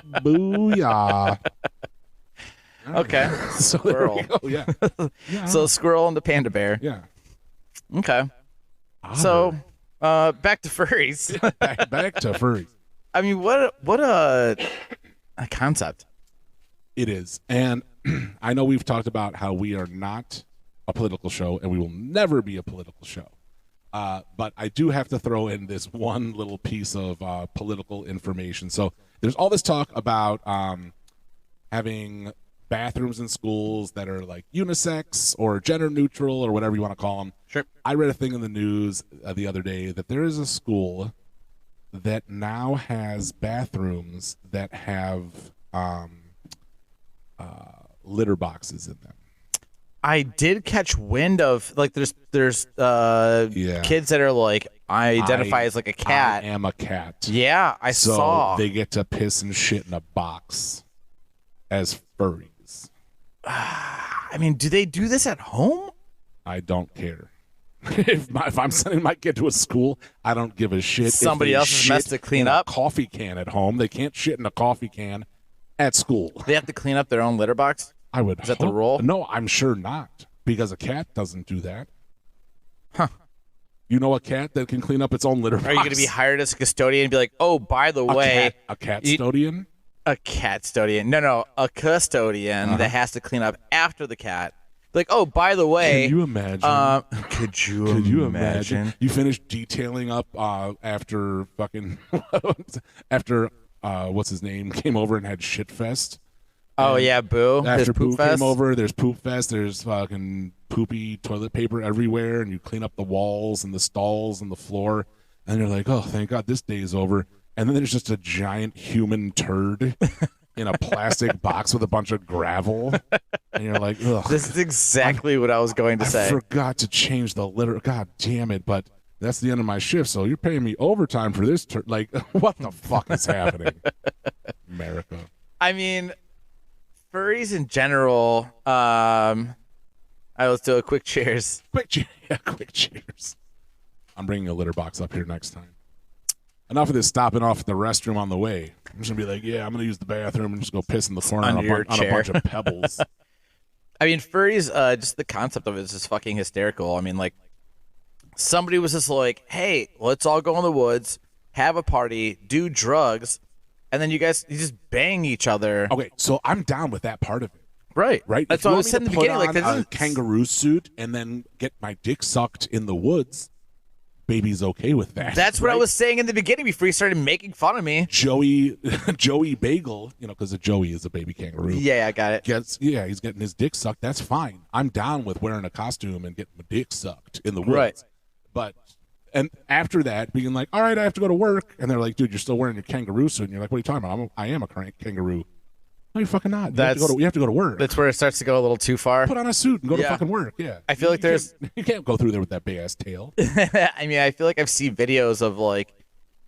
Booyah. Okay. So there we go. Yeah. So squirrel and the panda bear. Yeah. Okay. So back to furries. back to furries. I mean, what a concept. It is. And I know we've talked about how we are not a political show and we will never be a political show. But I do have to throw in this one little piece of political information. So there's all this talk about having bathrooms in schools that are like unisex or gender neutral or whatever you want to call them. Sure. I read a thing in the news the other day that there is a school that now has bathrooms that have litter boxes in them. I did catch wind of like there's kids that are like I identify as like a cat. I am a cat. Yeah, I saw. So they get to piss and shit in a box as furries. I mean, do they do this at home? I don't care. If I'm sending my kid to a school, I don't give a shit. Somebody else's mess to clean up. A coffee can at home. They can't shit in a coffee can at school. They have to clean up their own litter box? I would. Is that the rule? No, I'm sure not, because a cat doesn't do that. Huh. You know a cat that can clean up its own litter box? Are you going to be hired as a custodian and be like, oh, by the way. A cat custodian? A cat custodian. No, a custodian that has to clean up after the cat. Like, oh, by the way. Can you imagine? Could you imagine? You finish detailing up after fucking after what's his name came over and had shit fest. Oh yeah, Boo. After Poop Boo fest. came over, there's poop fest. There's fucking poopy toilet paper everywhere, and you clean up the walls and the stalls and the floor, and you're like, oh, thank God this day is over. And then there's just a giant human turd in a plastic box with a bunch of gravel, and you're like, ugh. This is exactly what I was going to say. I forgot to change the litter. God damn it! But that's the end of my shift, so you're paying me overtime for this. Like, what the fuck is happening, America? I mean, furries in general. All right, let's do a quick cheers. Quick cheers. I'm bringing a litter box up here next time. Enough of this stopping off at the restroom on the way. I'm just going to be like, yeah, I'm going to use the bathroom and just go piss in the corner on a bunch of pebbles. I mean, furries, just the concept of it is just fucking hysterical. I mean, like, somebody was just like, hey, let's all go in the woods, have a party, do drugs, and then you just bang each other. Okay, so I'm down with that part of it. Right. That's what I was saying in the beginning. Like, a kangaroo suit and then get my dick sucked in the woods. Baby's okay with that. That's what I was saying in the beginning before you started making fun of me. Joey Bagel, because a Joey is a baby kangaroo. Yeah, I got it. He's getting his dick sucked. That's fine. I'm down with wearing a costume and getting my dick sucked in the woods. Right. But and after that, being like, all right, I have to go to work, and they're like, dude, you're still wearing your kangaroo suit, and you're like, what are you talking about? I am a kangaroo. No, you're fucking not. You have to go to work. That's where it starts to go a little too far. Put on a suit and go to fucking work. Yeah. I feel like you can't go through there with that big ass tail. I mean, I feel like I've seen videos of like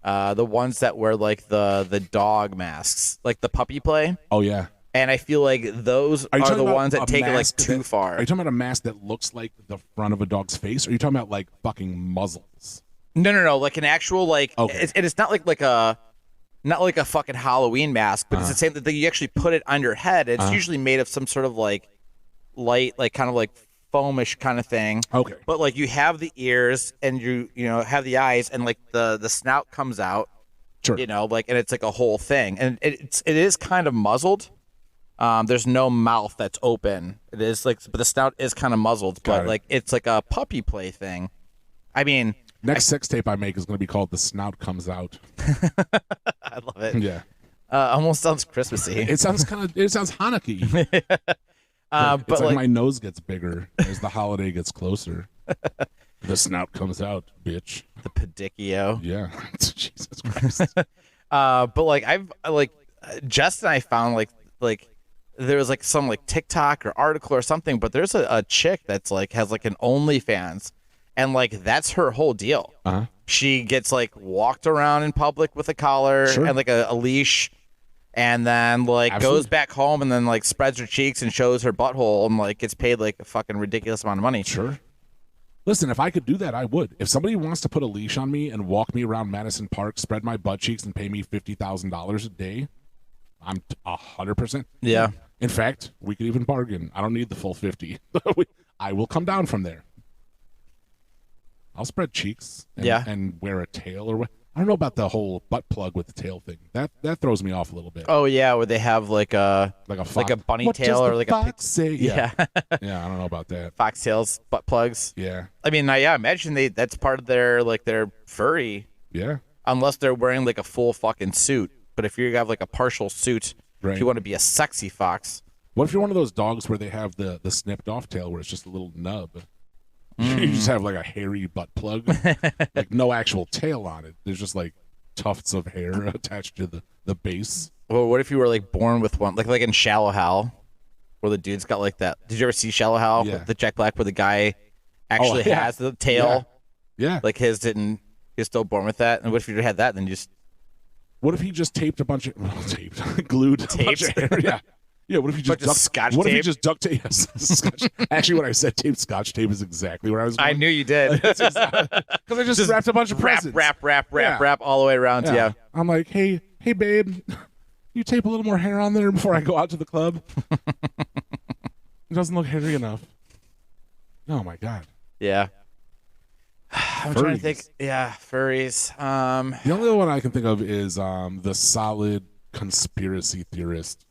the ones that wear like the dog masks, like the puppy play. Oh yeah. And I feel like those are the ones that take it like too far. Are you talking about a mask that looks like the front of a dog's face? Or are you talking about like fucking muzzles? No, like an actual like. Okay. It's not like a. Not like a fucking Halloween mask, but it's the same that you actually put it on your head. It's usually made of some sort of like light, like kind of like foamish kind of thing. Okay. But like you have the ears and you have the eyes and like the snout comes out. Sure. Like and it's like a whole thing. And it is kind of muzzled. There's no mouth that's open. It is like but the snout is kind of muzzled, but like it's like a puppy play thing. I mean, next sex tape I make is going to be called The Snout Comes Out. I love it. Yeah. Almost sounds Christmassy. It sounds Hanukkah. But it's like my nose gets bigger as the holiday gets closer. The snout comes out, bitch. The pedicchio. Yeah. Jesus Christ. But like I've like Jess and I found like there was like some like TikTok or article or something, but there's a chick that's like has like an OnlyFans. And, like, that's her whole deal. She gets, like, walked around in public with a collar and, like, a leash. and then like Absolutely. goes back home and then like spreads her cheeks and shows her butthole and like gets paid like a fucking ridiculous amount of money. Sure. Listen, if I could do that, I would. If somebody wants to put a leash on me and walk me around Madison Park, spread my butt cheeks, and pay me $50,000 a day, I'm 100%. Yeah. In fact, we could even bargain. I don't need the full 50. I will come down from there. I'll spread cheeks and wear a tail or what. I don't know about the whole butt plug with the tail thing. That throws me off a little bit. Oh yeah, where they have like a bunny what tail does or the like fox say? Yeah. Yeah, I don't know about that. Foxtails, butt plugs. Yeah. I mean, yeah, imagine that's part of their furry. Yeah. Unless they're wearing like a full fucking suit. But if you have like a partial suit, Right. if you want to be a sexy fox. What if you're one of those dogs where they have the snipped off tail where it's just a little nub? You just have like a hairy butt plug, like no actual tail on it. There's just like tufts of hair attached to the base. Well, what if you were like born with one, like in Shallow Hal, where the dude's got like that? Did you ever see Shallow Hal with the Jack Black, where the guy actually has the tail? Yeah. Like his didn't. He was still born with that. And what if you had that? Then you just. What if he just taped a bunch of glued a bunch of hair? Yeah. Yeah, what if you just scotch what tape? if you just duct tape? Yes, scotch. Actually, when I said tape, scotch tape is exactly where I was going. I knew you did. Because I just wrapped a bunch of presents. Wrap all the way around. Yeah. I'm like, hey, babe, you tape a little more hair on there before I go out to the club. It doesn't look hairy enough. Oh my god. Yeah. I'm trying to think. Yeah, furries. The only one I can think of is the solid conspiracy theorist.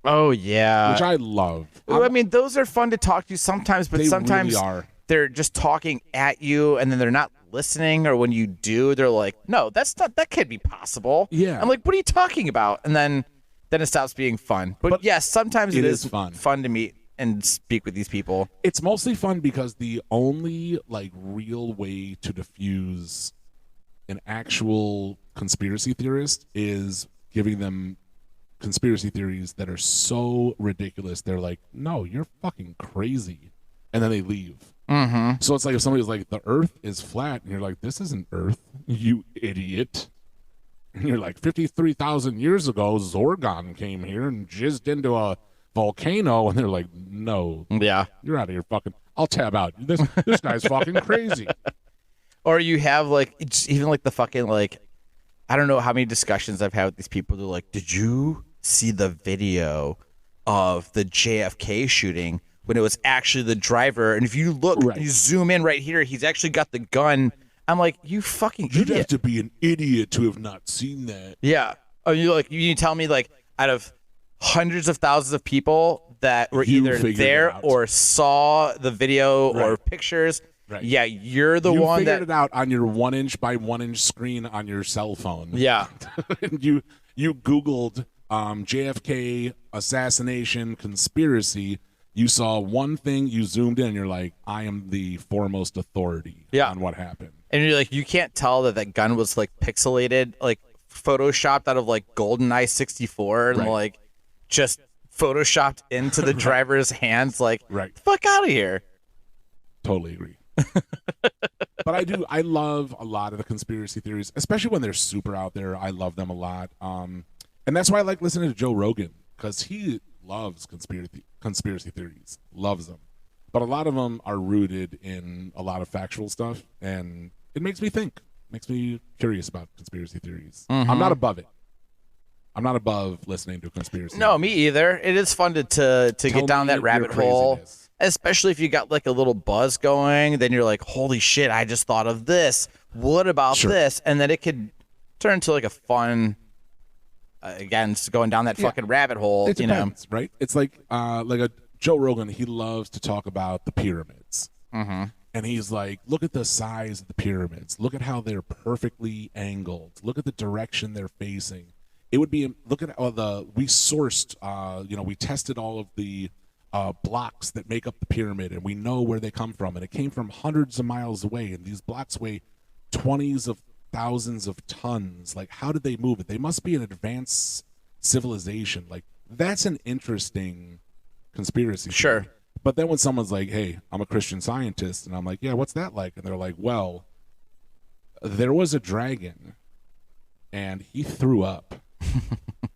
Oh yeah, which I love. I mean, those are fun to talk to sometimes, but sometimes really are. They're just talking at you, and then they're not listening. Or when you do, they're like, "No, that's not. That can't be possible." Yeah, I'm like, "What are you talking about?" And then it stops being fun. But yes, sometimes it is fun to meet and speak with these people. It's mostly fun because the only like real way to diffuse an actual conspiracy theorist is giving them conspiracy theories that are so ridiculous they're like, no, you're fucking crazy, and then they leave. So it's like if somebody's like, the earth is flat, and you're like, this isn't earth, you idiot. And you're like, 53,000 years ago Zorgon came here and jizzed into a volcano, and they're like, no, you're out of here. Fucking, I'll tab out. This guy's fucking crazy. Or you have like, it's even like the fucking like, I don't know how many discussions I've had with these people. They're like, did you see the video of the JFK shooting when it was actually the driver? And if you look, you zoom in right here, he's actually got the gun. I'm like, you fucking idiot. You'd have to be an idiot to have not seen that. Yeah. Oh, you tell me like out of hundreds of thousands of people that were either there or saw the video or pictures. Right. Yeah, you're the one that figured it out on your 1-inch by 1-inch screen on your cell phone. Yeah. you Googled JFK assassination conspiracy. You saw one thing, you zoomed in, and you're like, I am the foremost authority on what happened. And you're like, you can't tell that gun was like pixelated, like photoshopped out of like GoldenEye 64 and like just photoshopped into the driver's hands. Like, fuck out of here. Totally agree. But I love a lot of the conspiracy theories, especially when they're super out there. I love them a lot. And that's why I like listening to Joe Rogan, because he loves conspiracy theories, loves them. But a lot of them are rooted in a lot of factual stuff, and it makes me think, makes me curious about conspiracy theories. I'm not above it. I'm not above listening to conspiracy. No, me either. It is fun to get down that rabbit hole. Especially if you got like a little buzz going, then you're like, holy shit, I just thought of this. What about this? And then it could turn into like a fun, again, going down that fucking rabbit hole. It depends, right? It's like a Joe Rogan, he loves to talk about the pyramids. And he's like, look at the size of the pyramids. Look at how they're perfectly angled. Look at the direction they're facing. It would be, look at we sourced, we tested all of the blocks that make up the pyramid, and we know where they come from, and it came from hundreds of miles away, and these blocks weigh 20s of thousands of tons. Like, how did they move it? They must be an advanced civilization. Like, that's an interesting conspiracy theory. But then when someone's like, hey, I'm a Christian Scientist, and I'm like, yeah, what's that like? And they're like, well, there was a dragon and he threw up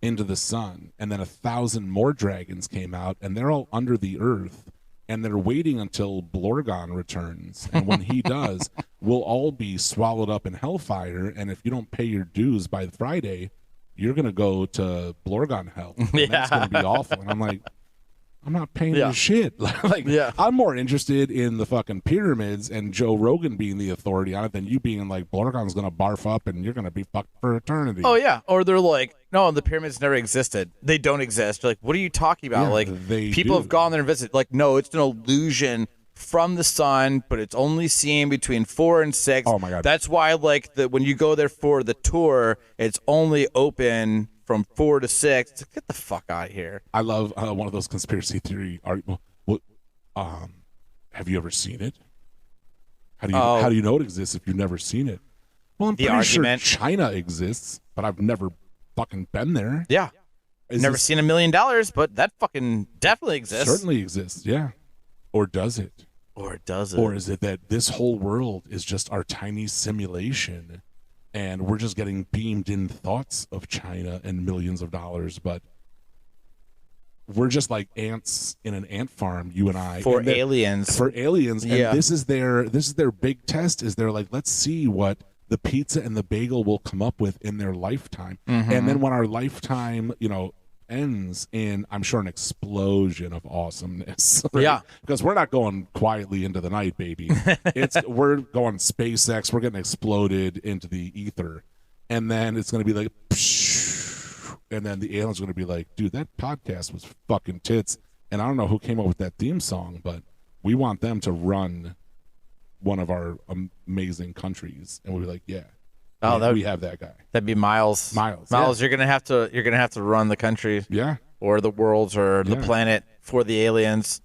into the sun, and then 1,000 more dragons came out, and they're all under the earth, and they're waiting until Blorgon returns. And when he does, we'll all be swallowed up in hellfire, and if you don't pay your dues by Friday, you're going to go to Blorgon hell. And that's going to be awful. And I'm like, I'm not paying your shit. I'm more interested in the fucking pyramids and Joe Rogan being the authority on it than you being like, Blorgon's going to barf up and you're going to be fucked for eternity. Oh, yeah. Or they're like, no, the pyramids never existed. They don't exist. You're like, what are you talking about? Yeah, like, they people do. have gone there and visited. Like, no, it's an illusion from the sun, but it's only seen between 4 and 6. Oh, my God. That's why, like, when you go there for the tour, it's only open from 4 to 6. It's like, get the fuck out of here. I love one of those conspiracy theory arguments. Have you ever seen it? How do you know it exists if you've never seen it? Well, I'm pretty sure China exists, but I've never fucking been there. Yeah. Never seen $1 million, but that fucking definitely exists. Certainly exists, yeah. Or does it? Or does it? Or is it that this whole world is just our tiny simulation and we're just getting beamed in thoughts of China and millions of dollars, but we're just like ants in an ant farm, you and I. For aliens. For aliens. And this is their big test, is they're like, let's see what the pizza and the bagel will come up with in their lifetime. Mm-hmm. And then when our lifetime, ends in, I'm sure, an explosion of awesomeness. Right? Yeah. Because we're not going quietly into the night, baby. We're going SpaceX. We're getting exploded into the ether. And then it's going to be like, psh, and then the aliens are going to be like, dude, that podcast was fucking tits. And I don't know who came up with that theme song, but we want them to run one of our amazing countries. And we'll be like, yeah. Oh, we have that guy. That'd be Miles. Miles, you're gonna have to run the country, or the worlds, or the planet for the aliens.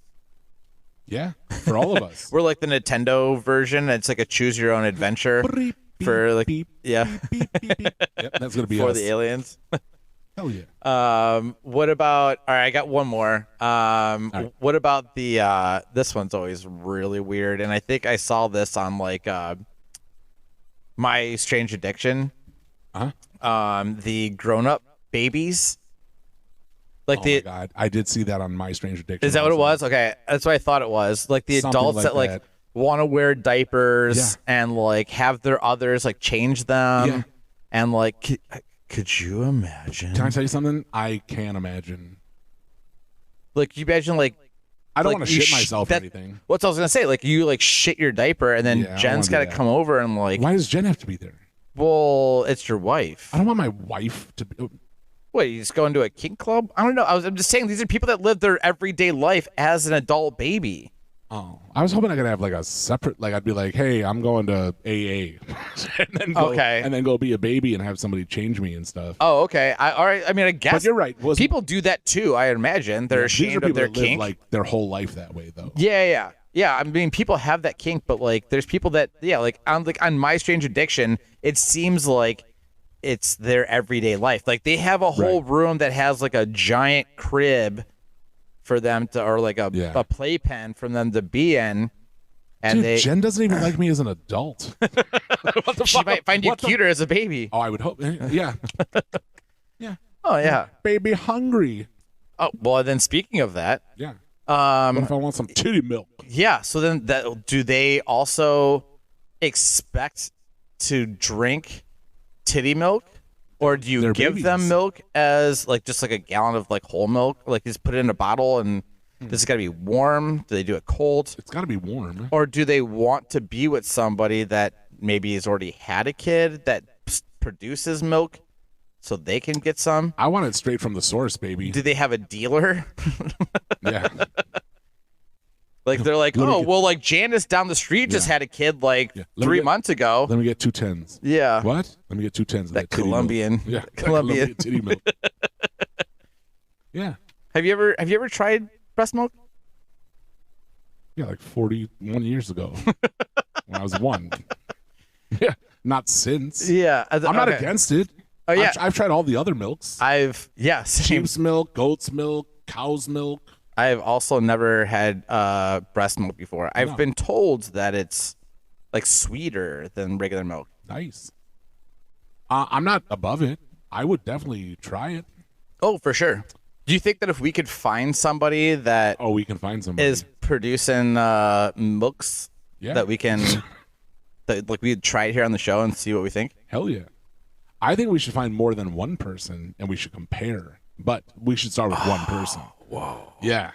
Yeah, for all of us. We're like the Nintendo version. It's like a choose your own adventure for like Yep, that's gonna be for us. the aliens. Hell yeah. What about? All right, I got one more. Right. What about the? This one's always really weird, and I think I saw this on like. My Strange Addiction. The grown-up babies. Like my God, I did see that on My Strange Addiction. Is that what it was? Okay, that's what I thought it was. Like the Something adults that like want to wear diapers and like have their others like change them, and like, could you imagine? Can I tell you something? I can't imagine. Like, you imagine like. I don't want to shit myself or anything. What's I was gonna say? Like, you like shit your diaper, and then Jen's got to come over and like. Why does Jen have to be there? Well, it's your wife. I don't want my wife to be. What, you just go into a kink club? I don't know. I'm just saying, these are people that live their everyday life as an adult baby. Oh, I was hoping I could have like a separate, like I'd be like, hey, I'm going to AA, and then go be a baby and have somebody change me and stuff. Oh, okay. All right. I mean, I guess. But you're right. People do that too. I imagine they're ashamed of their kink. Live like their whole life that way, though. Yeah. I mean, people have that kink, but like, there's people that, like on My Strange Addiction, it seems like it's their everyday life. Like, they have a whole room that has like a giant crib for them to, or like a playpen for them to be in. And dude, Jen doesn't even like me as an adult. She might find you cuter as a baby. Oh, I would hope. Yeah. Yeah. Oh, yeah. Baby hungry. Oh, well, then speaking of that. Yeah. What if I want some titty milk? Yeah. So then do they also expect to drink titty milk? Or do you give them milk as like just like a gallon of like whole milk? Like, just put it in a bottle and this has got to be warm? Do they do it cold? It's got to be warm. Or do they want to be with somebody that maybe has already had a kid that produces milk so they can get some? I want it straight from the source, baby. Do they have a dealer? Yeah. Like, they're like, like Janice down the street just had a kid like 3 months ago. Let me get 2 10s. Yeah. What? Let me get 2 10s. Of that Colombian. Yeah. Colombian titty milk. Yeah. Have you ever tried breast milk? Yeah, like 41 years ago when I was 1. Yeah. Not since. Yeah. I'm not against it. Oh, yeah. I've tried all the other milks. Sheep's milk, goat's milk, cow's milk. I've also never had breast milk before. I've been told that it's like sweeter than regular milk. Nice. I'm not above it. I would definitely try it. Oh, for sure. Do you think that if we could find somebody that Oh, we can find somebody. is producing milks that we can that like we'd try it here on the show and see what we think? Hell yeah. I think we should find more than one person and we should compare. But we should start with one person. Whoa. Yeah.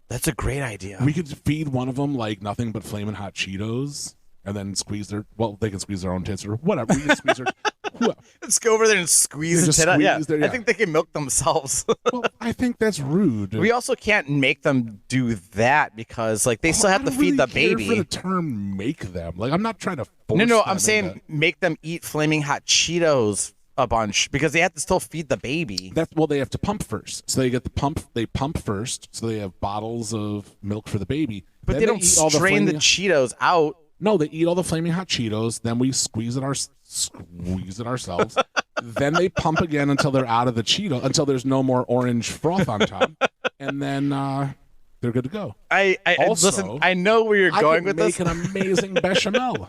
That's a great idea. We could feed one of them like nothing but flaming hot Cheetos and then squeeze their, well, they can squeeze their own tits or whatever. We can squeeze their, Let's go over there and squeeze the just tit out. Yeah. squeeze their- yeah. I think they can milk themselves. well, I think that's rude. We also can't make them do that because like they still have to feed the baby. For the term make them. Like I'm not trying to force No, them I'm saying into- make them eat flaming hot Cheetos a bunch because they have to still feed the baby. That's well, they have to pump first. So they get the pump. They pump first, so they have bottles of milk for the baby. But Then they don't eat all strain the flaming- Cheetos out. No, they eat all the flaming hot Cheetos. Then we squeeze it ourselves. Then they pump again until they're out of the Cheeto, until there's no more orange froth on top, and then they're good to go. I Also, listen. I know where you're I going could with make this. an amazing bechamel.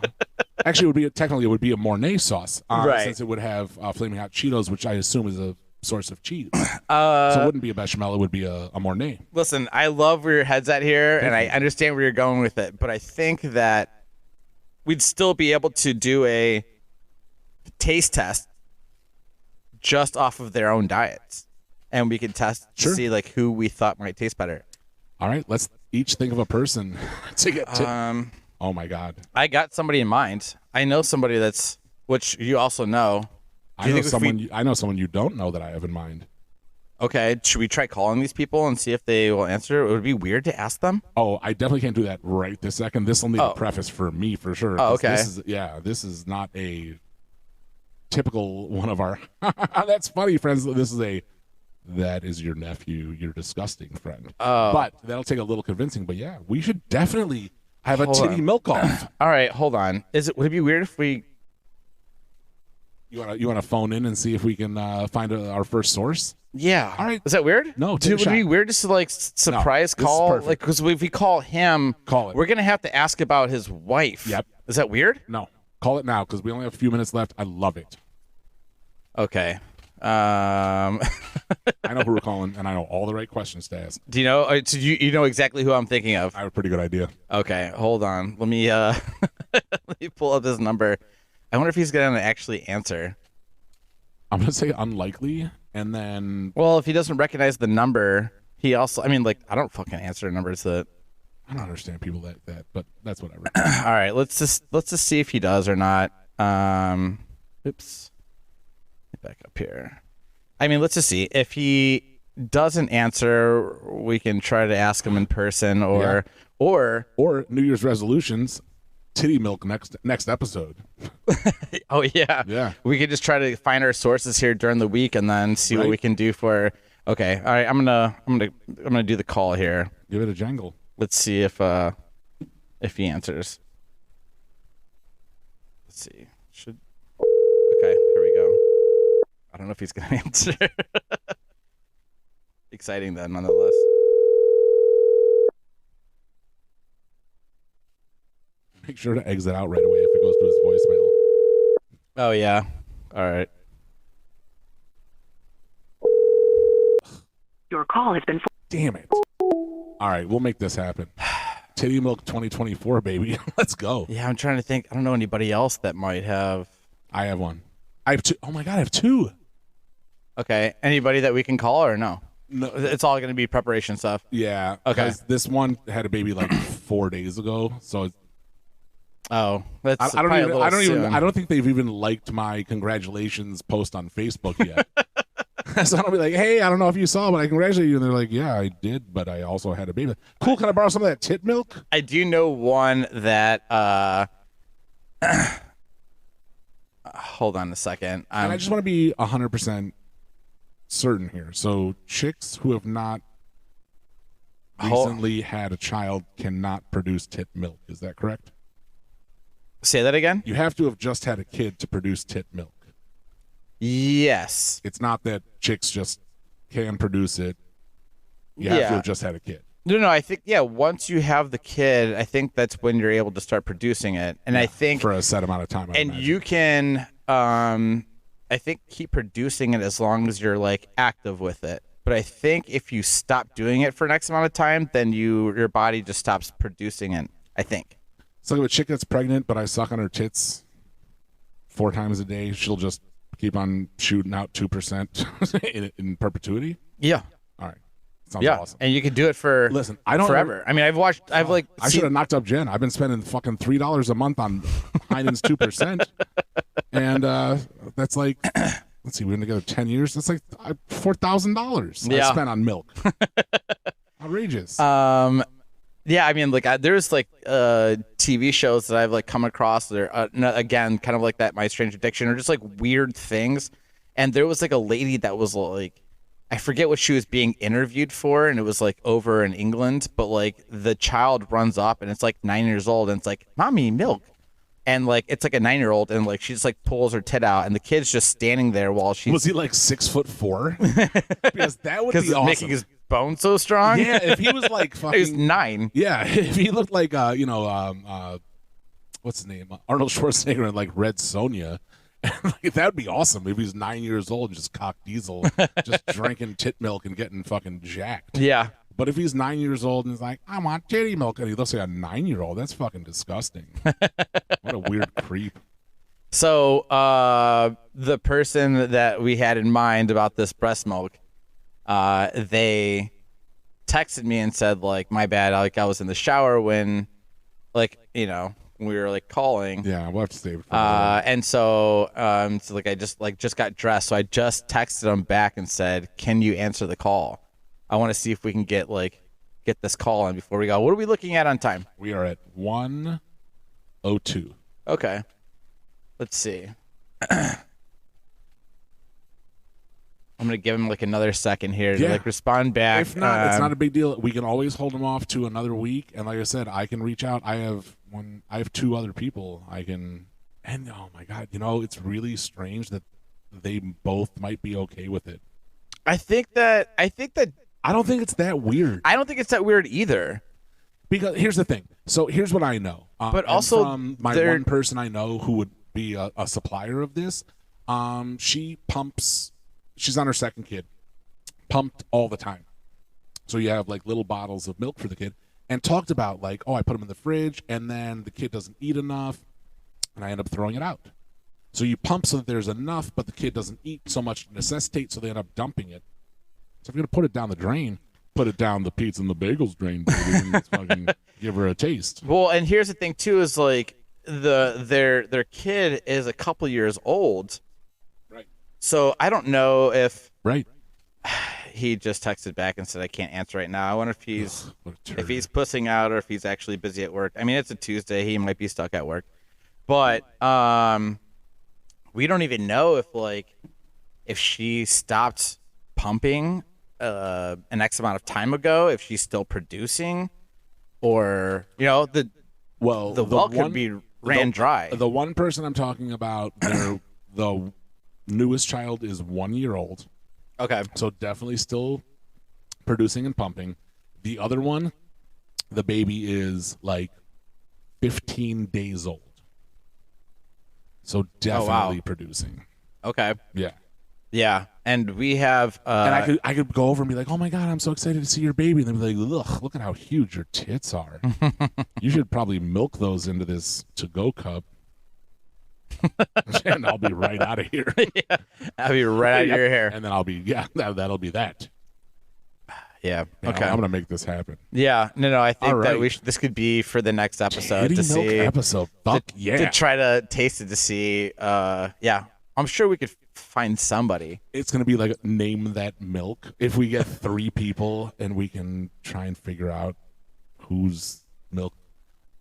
Actually, it would be a Mornay sauce, Right. since it would have flaming hot Cheetos, which I assume is a source of cheese. So it wouldn't be a bechamel; it would be a Mornay. Listen, I love where your head's at here, and I understand where you're going with it, but I think that we'd still be able to do a taste test just off of their own diets, and we could test to Sure. see like who we thought might taste better. All right, let's each think of a person to get. Oh my God! I got somebody in mind. I know somebody that's, which you also know. Do you think if we- I know someone you don't know that I have in mind. Okay, should we try calling these people and see if they will answer? It would be weird to ask them. Oh, I definitely can't do that right this second. This will need Oh. a preface for me for sure. Oh, 'cause okay. This is not a typical one of our. That's funny, friends. That is your nephew, your disgusting friend. Oh. But that'll take a little convincing. But yeah, we should definitely have a Hold titty on. milk off. All right, hold on. Would it be weird if we? You wanna phone in and see if we can find our first source? Yeah. All right. Is that weird? No, take Dude, a would it be shot. weird just to like surprise this is call? perfect. Like, because if we call him, Call it. we're gonna have to ask about his wife. Yep. Is that weird? No, call it now because we only have a few minutes left. I love it. Okay. I know who we're calling, and I know all the right questions to ask. Do you know? So you know exactly who I'm thinking of? I have a pretty good idea. Okay, hold on. Let me let me pull up his number. I wonder if he's gonna actually answer. I'm gonna say unlikely, and then Well, if he doesn't recognize the number, he also. I mean, like, I don't fucking answer numbers that. I don't understand people like that, but that's whatever. All right, let's just see if he does or not. Oops. Get back up here. I mean, let's just see if he doesn't answer. We can try to ask him in person, or Or New Year's resolutions, titty milk next episode. oh yeah, Yeah. We could just try to find our sources here during the week and then see what Right. we can do for. Okay, all right. I'm gonna do the call here. Give it a jangle. Let's see if he answers. Let's see. Okay, here we go. I don't know if he's gonna answer. Exciting then, nonetheless. Make sure to exit out right away if it goes to his voicemail. Oh yeah. All right. Your call has been. Damn it. All right, we'll make this happen. Titty milk 2024, baby. Let's go. Yeah, I'm trying to think. I don't know anybody else that might have. I have one. I have two. Oh my God, I have two. Okay, anybody that we can call or no? No. It's all gonna be preparation stuff. Yeah. Okay. 'cause this one had a baby like 4 days ago, so it's, Oh, that's I probably a little soon. I don't think they've even liked my congratulations post on Facebook yet. So I'll be like, hey, I don't know if you saw, but I congratulate you. And they're like, yeah, I did, but I also had a baby. Cool. Can I borrow some of that tit milk? I do know one that. Hold on a second. And I just want to be 100% certain here. So chicks who have not recently had a child cannot produce tit milk. Is that correct? Say that again. You have to have just had a kid to produce tit milk. Yes. It's not that chicks just can produce it. You have to have just had a kid. No. I think once you have the kid, I think that's when you're able to start producing it, and I think For a set amount of time. I and imagine. you can, I think keep producing it as long as you're like active with it. But I think if you stop doing it for an X amount of time, then your body just stops producing it. I think. So if a chick that's pregnant, but I suck on her tits 4 times a day, she'll just keep on shooting out 2% in perpetuity. Yeah. All right. Sounds awesome. And you can do it for forever. I mean, I should have knocked up Jen. I've been spending fucking $3 a month on Heinen's 2%, and that's like, let's see, we've been together 10 years. That's like $4,000 I spent on milk. Outrageous. Yeah, I mean, like there's like TV shows that I've like come across that are again kind of like that My Strange Addiction, or just like weird things. And there was like a lady that was like, I forget what she was being interviewed for, and it was like over in England, but like the child runs up and it's like 9 years old, and it's like, "Mommy, milk." And like it's like a 9-year-old, and like she just like pulls her tit out, and the kid's just standing there while she's. Was he like 6'4"? Because that would be awesome. Making his bones so strong. Yeah, if he was like fucking. He was 9. Yeah, if he looked like what's his name, Arnold Schwarzenegger in like Red Sonja. Like, that would be awesome if he's 9 years old and just cock diesel, just drinking tit milk and getting fucking jacked. Yeah. But if he's 9 years old and he's like, "I want titty milk," and he looks like a 9-year-old, that's fucking disgusting. What a weird creep. So the person that we had in mind about this breast milk, they texted me and said, like, "My bad, like I was in the shower when, like, you know, we were like calling." Yeah, we'll have to save it for and so like I just got dressed, so I just texted him back and said, "Can you answer the call? I want to see if we can get this call in before we go." What are we looking at on time? We are at 1:02. Okay, let's see. I'm gonna give him like another second here to like respond back. If not, it's not a big deal. We can always hold him off to another week. And like I said, I can reach out. I have 2 other people I can. And oh my god, it's really strange that they both might be okay with it. I think that I don't think it's that weird. I don't think it's that weird either. Because here's the thing. So here's what I know. But also, from my one person I know who would be a supplier of this, she pumps. She's on her 2nd kid, pumped all the time. So you have like little bottles of milk for the kid, and talked about like, "Oh, I put them in the fridge, and then the kid doesn't eat enough, and I end up throwing it out." So you pump so that there's enough, but the kid doesn't eat so much to necessitate, so they end up dumping it. So if you're gonna put it down the drain, put it down the pizza and the bagels drain, baby, and let's fucking give her a taste. Well, and here's the thing too: is like their kid is a couple years old. So I don't know if he just texted back and said, "I can't answer right now." I wonder if he's pussing out or if he's actually busy at work. I mean, it's a Tuesday; he might be stuck at work. But we don't even know if she stopped pumping an X amount of time ago, if she's still producing, or the well could be ran dry. The one person I'm talking about, the newest child is 1 year old. Okay. So definitely still producing and pumping. The other one, the baby is like 15 days old. So definitely producing. Okay. Yeah. Yeah. And we have and I could go over and be like, "Oh my god, I'm so excited to see your baby." And they'd be like, "Ugh, look at how huge your tits are." You should probably milk those into this to-go cup. And I'll be right out of here. Yeah, I'll be right out of your hair. And then I'll be, that'll be that. Yeah. Okay. I'm going to make this happen. Yeah. No, I think that this could be for the next episode to see. Episode. Fuck yeah. To try to taste it to see. Yeah. I'm sure we could find somebody. It's going to be like name that milk. If we get 3 people and we can try and figure out whose milk.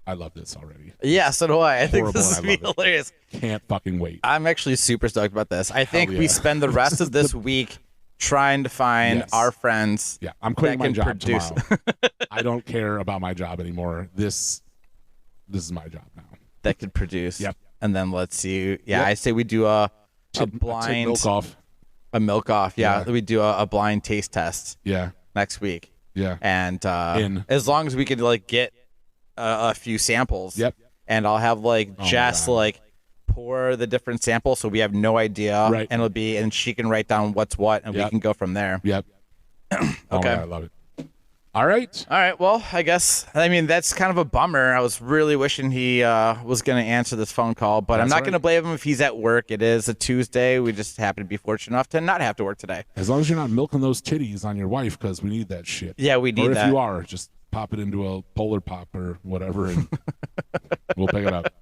I love this already. Yeah, so do I. I think this is hilarious. Can't fucking wait. I'm actually super stoked about this. I think we spend the rest of this week trying to find our friends. Yeah, I'm quitting my job tomorrow. I don't care about my job anymore. This is my job now. That could produce. Yep. And then let's see. Yeah, I say we do a blind milk off. A milk off. Yeah, we do a blind taste test. Yeah. Next week. Yeah. And as long as we could get a few samples. Yep. And I'll have Jess pour the different samples so we have no idea. Right. And and she can write down what's what and we can go from there. Yep. Oh my Okay. God, I love it. All right. All right. Well, I guess, I mean, that's kind of a bummer. I was really wishing he was going to answer this phone call, but I'm That's not right. going to blame him if he's at work. It is a Tuesday. We just happen to be fortunate enough to not have to work today. As long as you're not milking those titties on your wife, because we need that shit. Yeah, we need or if that. you are, just pop it into a Polar Pop or whatever, and we'll pick it up.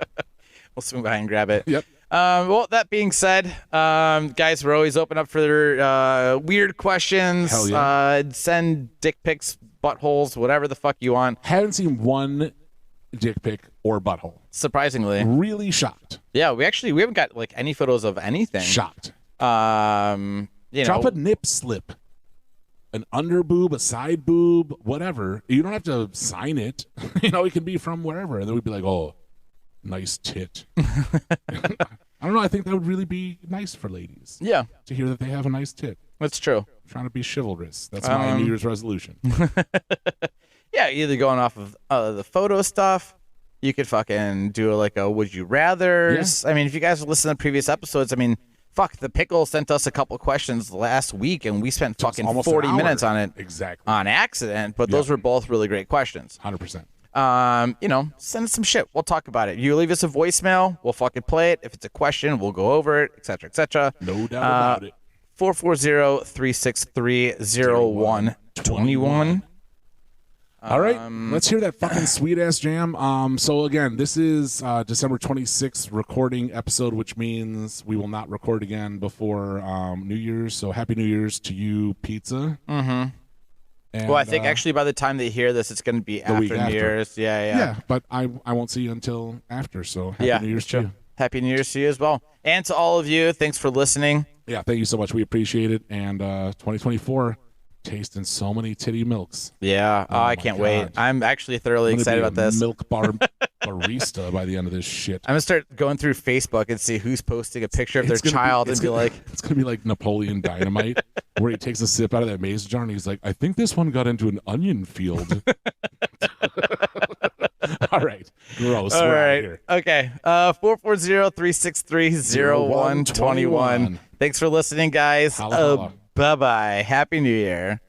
We'll swing by and grab it. Yep. Well, that being said, guys, we're always open up for weird questions. Hell yeah. Send dick pics, buttholes, whatever the fuck you want. Haven't seen one dick pic or butthole. Surprisingly. Really shocked. Yeah, we haven't got like any photos of anything. Shocked. You Drop know, a nip slip. An under boob, a side boob, whatever. You don't have to sign it. It can be from wherever. And then we'd be like, oh, nice tit. I don't know. I think that would really be nice for ladies yeah, to hear that they have a nice tit. that's true. Trying to be chivalrous. That's my New Year's resolution. Yeah, either going off of the photo stuff, you could fucking do like a would you rather's. I mean, if you guys listen to previous episodes, I mean, fuck, the pickle sent us a couple questions last week, and we spent fucking almost an 40 hour. minutes on it. Exactly. On accident, but those were both really great questions. 100%. Send us some shit. We'll talk about it. You leave us a voicemail, we'll fucking play it. If it's a question, we'll go over it, etc., etc. No doubt about it. 440-363-0121. All right, let's hear that fucking sweet ass jam. So again, this is December 26th recording episode, which means we will not record again before New Year's. So happy New Year's to you, pizza. Mm-hmm. And, Well, I think actually by the time they hear this, it's going to be after week New after. Year's. Yeah. Yeah, but I won't see you until after. So happy New Year's to you. Happy New Year's to you as well. And to all of you, thanks for listening. Yeah, thank you so much. We appreciate it. And 2024, tasting so many titty milks. Yeah, I can't wait. God. I'm actually thoroughly I'm gonna excited be about a this. milk bar barista by the end of this shit. I'm going to start going through Facebook and see who's posting a picture of their child and be like, it's gonna be like Napoleon Dynamite, where he takes a sip out of that mason jar and he's like, I think this one got into an onion field. All right, gross. all We're outta right. here. Okay. 440-363-0121. Thanks for listening, guys. Holla, holla. Bye-bye. Happy New Year.